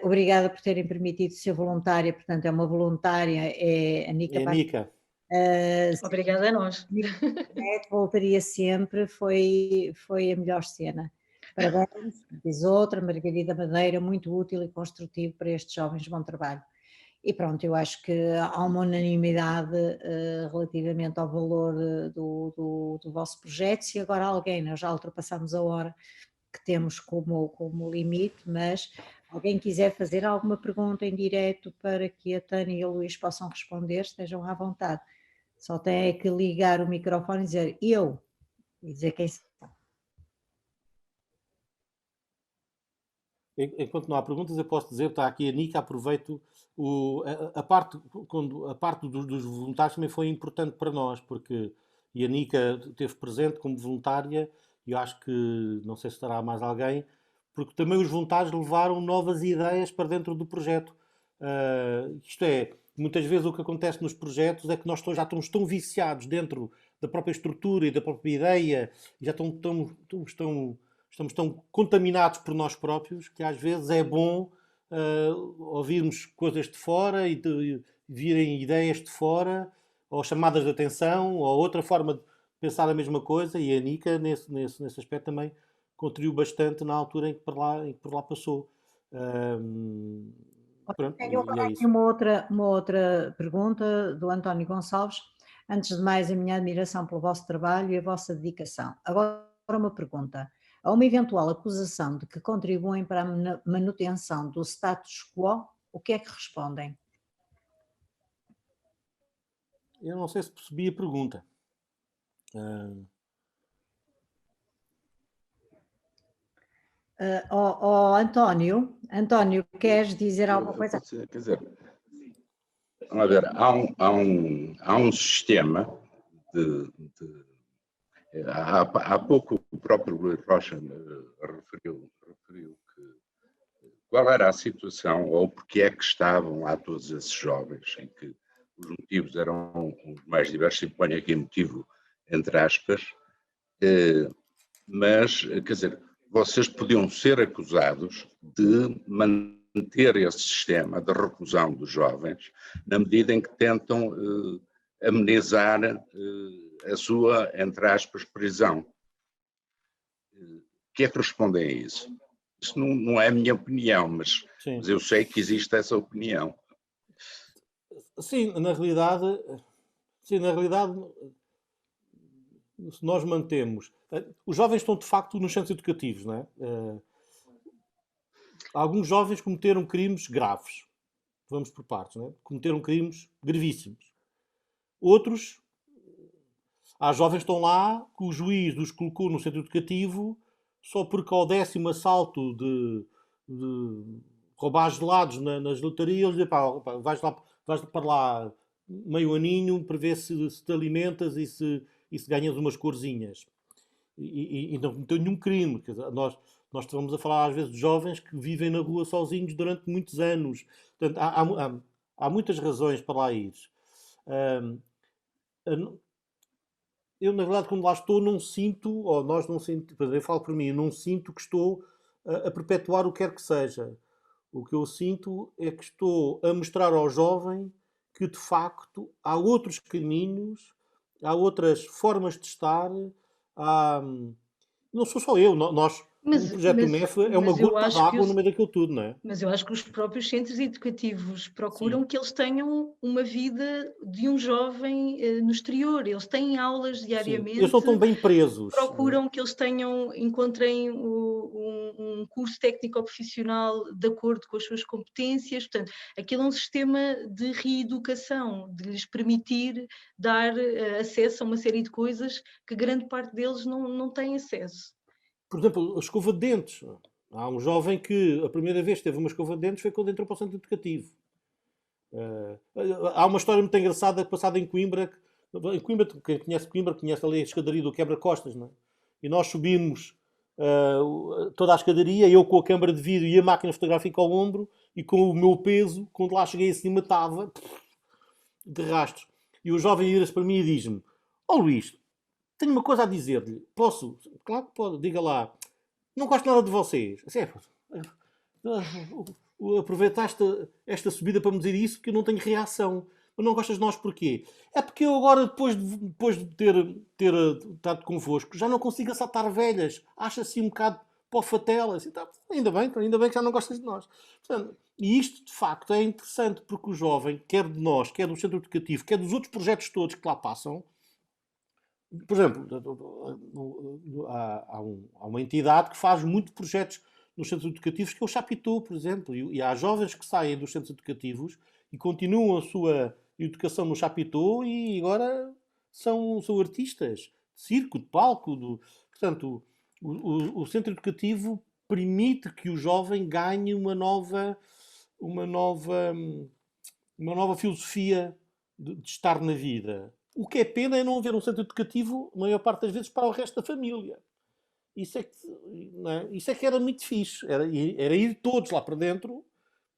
Obrigada por terem permitido ser voluntária, portanto é uma voluntária, é a Nica. Obrigada a nós. Voltaria sempre, foi a melhor cena. Parabéns, diz outra, Margarida Madeira, muito útil e construtivo para estes jovens, bom trabalho. E pronto, eu acho que há uma unanimidade relativamente ao valor do vosso projeto. Se agora alguém, nós já ultrapassamos a hora que temos como limite, mas alguém quiser fazer alguma pergunta em direto para que a Tânia e o Luís possam responder, estejam à vontade. Só tem que ligar o microfone e dizer eu, e dizer quem são. Enquanto não há perguntas, eu posso dizer, está aqui a Nica, aproveito, a parte dos voluntários também foi importante para nós, porque e a Nica esteve presente como voluntária, e eu acho que, não sei se estará mais alguém, porque também os voluntários levaram novas ideias para dentro do projeto. Isto é, muitas vezes o que acontece nos projetos é que nós já estamos tão viciados dentro da própria estrutura e da própria ideia, e já estamos tão contaminados por nós próprios, que às vezes é bom ouvirmos coisas de fora e virem ideias de fora, ou chamadas de atenção, ou outra forma de pensar a mesma coisa, e a Nica, nesse aspecto, também contribuiu bastante na altura em que por lá passou. Pronto, Tenho agora aqui uma outra pergunta do António Gonçalves. Antes de mais, a minha admiração pelo vosso trabalho e a vossa dedicação. Agora uma pergunta. A uma eventual acusação de que contribuem para a manutenção do status quo, o que é que respondem? Eu não sei se percebi a pergunta. António, queres dizer alguma coisa? Quer dizer, vamos ver, há um sistema há pouco o próprio Rui Rocha referiu que qual era a situação ou porque é que estavam lá todos esses jovens, em que os motivos eram os mais diversos, e ponho aqui motivo entre aspas, mas, quer dizer, vocês podiam ser acusados de manter esse sistema de reclusão dos jovens na medida em que tentam amenizar a sua, entre aspas, prisão. O que é que respondem a isso? Isso não é a minha opinião, mas eu sei que existe essa opinião. Sim, na realidade, se nós mantemos... Os jovens estão, de facto, nos centros educativos, não é? Alguns jovens cometeram crimes graves. Vamos por partes, não é? Cometeram crimes gravíssimos. Outros... Há jovens que estão lá que o juiz os colocou no centro educativo só porque ao 10º assalto de roubar gelados nas lotarias, eles dizem, vais para lá meio aninho para ver se te alimentas e se ganhas umas corzinhas. E não cometeu nenhum crime. Quer dizer, nós estamos a falar às vezes de jovens que vivem na rua sozinhos durante muitos anos. Portanto, há muitas razões para lá ir. Eu, na verdade, quando lá estou, não sinto, ou nós não sentimos, eu falo por mim, eu não sinto que estou a perpetuar o que quer que seja. O que eu sinto é que estou a mostrar ao jovem que, de facto, há outros caminhos, há outras formas de estar, não sou só eu, nós o projeto do MEF é uma gota d'água no meio daquilo tudo, não é? Mas eu acho que os próprios centros educativos procuram que eles tenham uma vida de um jovem no exterior. Eles têm aulas diariamente. Eles não estão bem presos. Procuram que eles encontrem um curso técnico-profissional de acordo com as suas competências. Portanto, aquilo é um sistema de reeducação, de lhes permitir dar acesso a uma série de coisas que grande parte deles não tem acesso. Por exemplo, a escova de dentes. Há um jovem que a primeira vez que teve uma escova de dentes foi quando entrou para o centro educativo. Há uma história muito engraçada passada em Coimbra. Em Coimbra, quem conhece Coimbra conhece ali a escadaria do quebra-costas, não é? E nós subimos toda a escadaria, eu com a câmara de vídeo e a máquina fotográfica ao ombro, e com o meu peso, quando lá cheguei acima estava de rastro. E o jovem vira-se para mim e diz-me: Luís, tenho uma coisa a dizer-lhe. Posso? Claro que pode. Diga lá. Não gosto nada de vocês. Aproveitaste esta subida para me dizer isso, porque eu não tenho reação. Mas não gostas de nós porquê? É porque eu agora, depois de ter estado convosco, já não consigo assaltar velhas. Acho assim um bocado pofatelas. Então, ainda bem que já não gostas de nós. Portanto, e isto, de facto, é interessante, porque o jovem, quer de nós, quer do centro educativo, quer dos outros projetos todos que lá passam. Por exemplo, há uma entidade que faz muito projetos nos centros educativos, que é o Chapitou, por exemplo. E há jovens que saem dos centros educativos e continuam a sua educação no Chapitou e agora são artistas de circo, de palco. Portanto, o centro educativo permite que o jovem ganhe uma nova filosofia de estar na vida. O que é pena é não haver um centro educativo, a maior parte das vezes, para o resto da família. Isso é que era muito fixe. Era ir todos lá para dentro,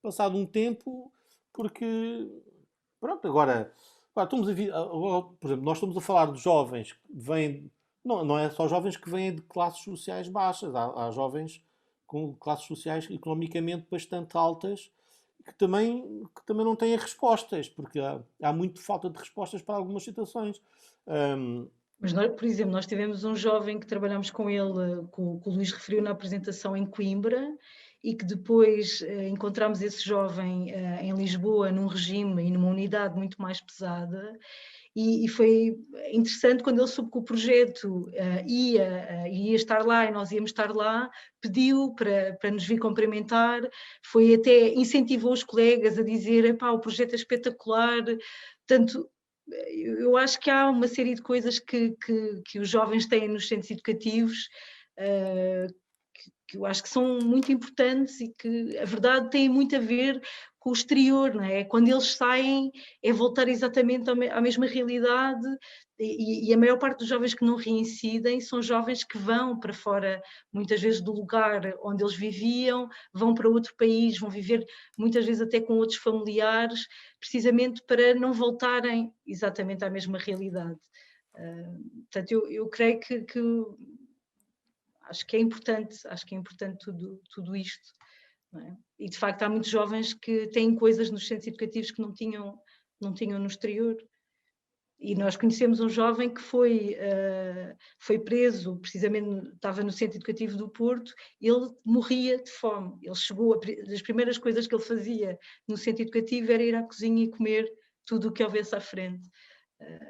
passado um tempo, porque... Pronto, agora por exemplo, nós estamos a falar de jovens que vêm... Não é só jovens que vêm de classes sociais baixas. Há jovens com classes sociais economicamente bastante altas que também não têm respostas, porque há muito falta de respostas para algumas situações. Mas, por exemplo, nós tivemos um jovem que trabalhamos com ele, que o Luís referiu na apresentação em Coimbra, e que depois encontramos esse jovem em Lisboa num regime e numa unidade muito mais pesada. E foi interessante quando ele soube que o projeto ia estar lá e nós íamos estar lá, pediu para nos vir cumprimentar, incentivou os colegas a dizer: o projeto é espetacular. Portanto, eu acho que há uma série de coisas que os jovens têm nos centros educativos que eu acho que são muito importantes e que, a verdade, têm muito a ver com o exterior, não é? Quando eles saem, é voltar exatamente à mesma realidade, e a maior parte dos jovens que não reincidem são jovens que vão para fora, muitas vezes do lugar onde eles viviam, vão para outro país, vão viver muitas vezes até com outros familiares, precisamente para não voltarem exatamente à mesma realidade. Portanto, eu creio que acho que é importante tudo isto. Não é? E de facto há muitos jovens que têm coisas nos centros educativos que não tinham no exterior. E nós conhecemos um jovem que foi preso, precisamente estava no centro educativo do Porto, ele morria de fome. Ele chegou, das primeiras coisas que ele fazia no centro educativo era ir à cozinha e comer tudo o que houvesse à frente.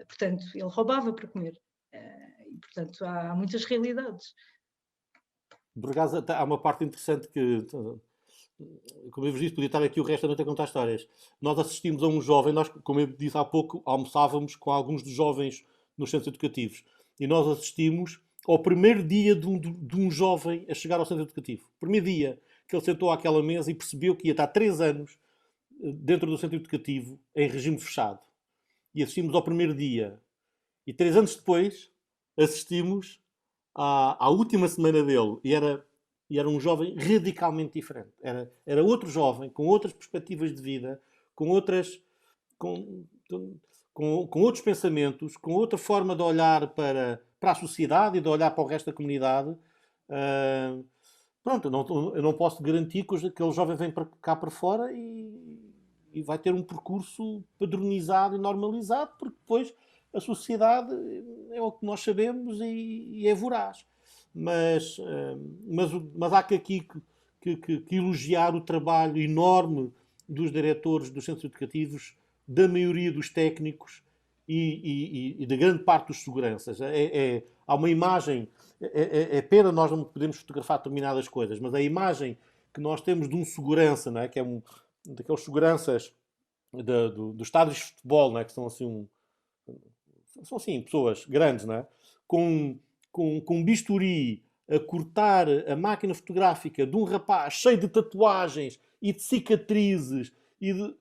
Portanto, ele roubava para comer. E, portanto, há muitas realidades. Por acaso, há uma parte interessante que, como eu vos disse, podia estar aqui o resto da noite a contar histórias. Nós assistimos a um jovem, nós, como eu disse há pouco, almoçávamos com alguns dos jovens nos centros educativos. E nós assistimos ao primeiro dia de um jovem a chegar ao centro educativo. Primeiro dia que ele sentou àquela mesa e percebeu que ia estar 3 anos dentro do centro educativo em regime fechado. E assistimos ao primeiro dia. E 3 anos depois assistimos à última semana dele, e era um jovem radicalmente diferente. Era outro jovem, com outras perspectivas de vida, com outros pensamentos, com outra forma de olhar para a sociedade e de olhar para o resto da comunidade. Eu não posso garantir que aquele jovem vem para cá para fora e vai ter um percurso padronizado e normalizado, porque depois a sociedade é o que nós sabemos e é voraz. mas há que aqui que elogiar o trabalho enorme dos diretores dos centros educativos, da maioria dos técnicos e da grande parte dos seguranças. Há uma imagem, é pena nós não podemos fotografar determinadas coisas, mas a imagem que nós temos de um segurança, não é? Que é daqueles seguranças dos estádios de futebol, não é? Que são assim pessoas grandes, não é? Com um bisturi a cortar a máquina fotográfica de um rapaz cheio de tatuagens e de cicatrizes e de...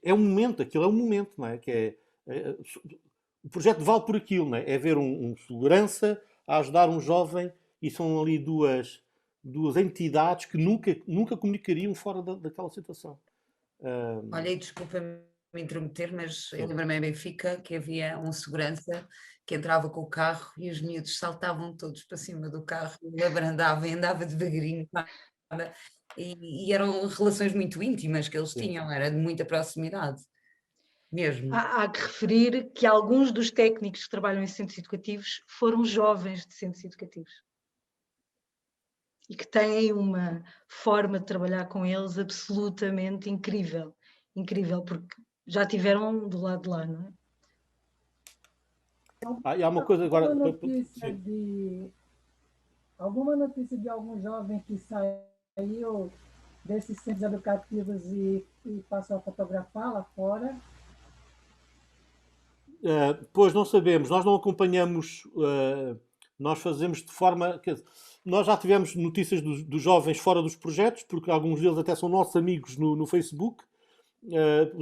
é um momento, aquilo é um momento, não é? O projeto vale por aquilo, não é? É ver um segurança a ajudar um jovem, e são ali duas entidades que nunca comunicariam fora daquela situação. Olha, e desculpa-me intrometer, mas eu lembro-me em Benfica que havia um segurança que entrava com o carro e os miúdos saltavam todos para cima do carro, ele abrandava e andava devagarinho, e eram relações muito íntimas que eles tinham, era de muita proximidade. Mesmo. Há que referir que alguns dos técnicos que trabalham em centros educativos foram jovens de centros educativos e que têm uma forma de trabalhar com eles absolutamente incrível, porque já estiveram do lado de lá, não é? E há uma coisa agora... Alguma notícia de algum jovem que saiu desses centros educativos e passou a fotografar lá fora? Pois não sabemos, nós não acompanhamos, nós fazemos de forma... Nós já tivemos notícias dos jovens fora dos projetos, porque alguns deles até são nossos amigos no Facebook.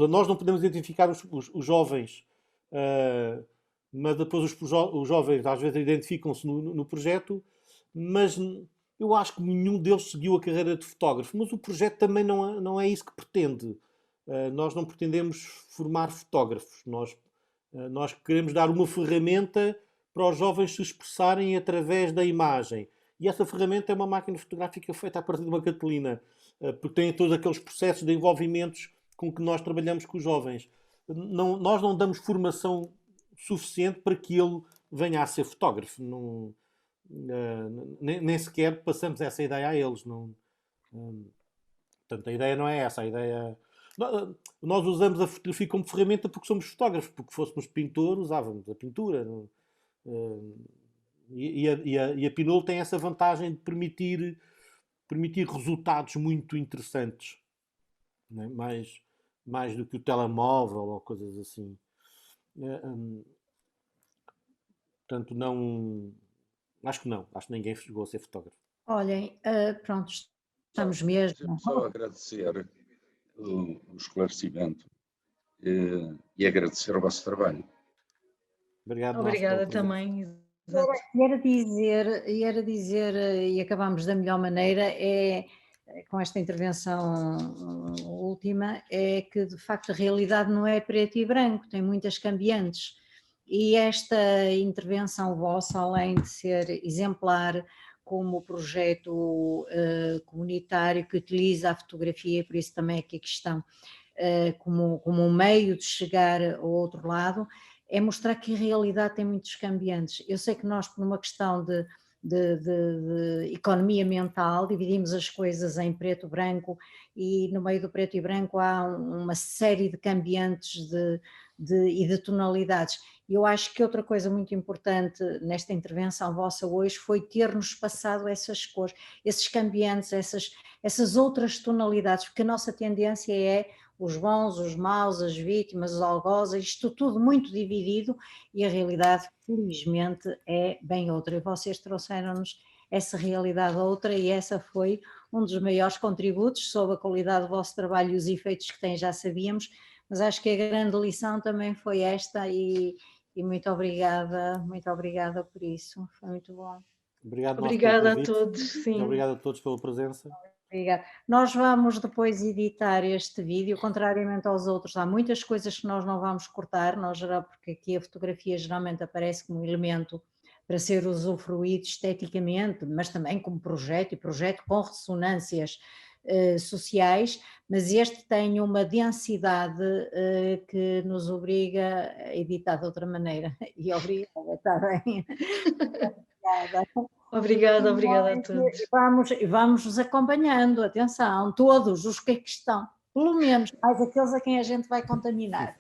Nós não podemos identificar os jovens, mas depois os jovens às vezes identificam-se no projeto, mas eu acho que nenhum deles seguiu a carreira de fotógrafo, mas o projeto também não é isso que pretende. Nós não pretendemos formar fotógrafos, nós queremos dar uma ferramenta para os jovens se expressarem através da imagem. E essa ferramenta é uma máquina fotográfica feita a partir de uma Catalina, porque tem todos aqueles processos de envolvimentos com que nós trabalhamos com os jovens. Nós não damos formação suficiente para que ele venha a ser fotógrafo. Nem sequer passamos essa ideia a eles. Portanto, a ideia não é essa. A ideia... Nós usamos a fotografia como ferramenta porque somos fotógrafos. Porque fôssemos pintor, usávamos a pintura. E a Pinole tem essa vantagem de permitir resultados muito interessantes, não é? Mais do que o telemóvel ou coisas assim. Portanto, acho que ninguém chegou a ser fotógrafo. Olhem, pronto, estamos mesmo. Só agradecer o esclarecimento e agradecer o vosso trabalho. Obrigado. Obrigada também. E era dizer, e acabamos da melhor maneira, com esta intervenção última, é que de facto a realidade não é preto e branco, tem muitas cambiantes. E esta intervenção vossa, além de ser exemplar como projeto comunitário que utiliza a fotografia, por isso também aqui a questão como um meio de chegar ao outro lado, é mostrar que a realidade tem muitos cambiantes. Eu sei que nós, por uma questão de economia mental, dividimos as coisas em preto e branco, e no meio do preto e branco há uma série de cambiantes e de tonalidades. E eu acho que outra coisa muito importante nesta intervenção vossa hoje foi ter-nos passado essas cores, esses cambiantes, essas outras tonalidades, porque a nossa tendência é os bons, os maus, as vítimas, os algozes, isto tudo muito dividido, e a realidade, felizmente, é bem outra. E vocês trouxeram-nos essa realidade outra, e essa foi um dos maiores contributos. Sobre a qualidade do vosso trabalho e os efeitos que tem já sabíamos, mas acho que a grande lição também foi esta, e muito obrigada por isso, foi muito bom. Obrigada a todos. Sim. Obrigado a todos pela presença. Obrigada. Nós vamos depois editar este vídeo, contrariamente aos outros, há muitas coisas que nós não vamos cortar, porque aqui a fotografia geralmente aparece como elemento para ser usufruído esteticamente, mas também como projeto, e projeto com ressonâncias sociais, mas este tem uma densidade que nos obriga a editar de outra maneira. E obrigada, está bem? Obrigada a todos. Vamos nos acompanhando, atenção, todos os que aqui estão, pelo menos, mais aqueles a quem a gente vai contaminar.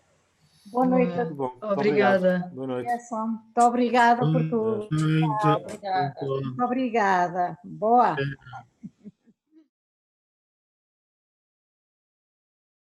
Boa noite a todos. Obrigada. Boa noite. Muito obrigada por tudo. Muito obrigada. Boa.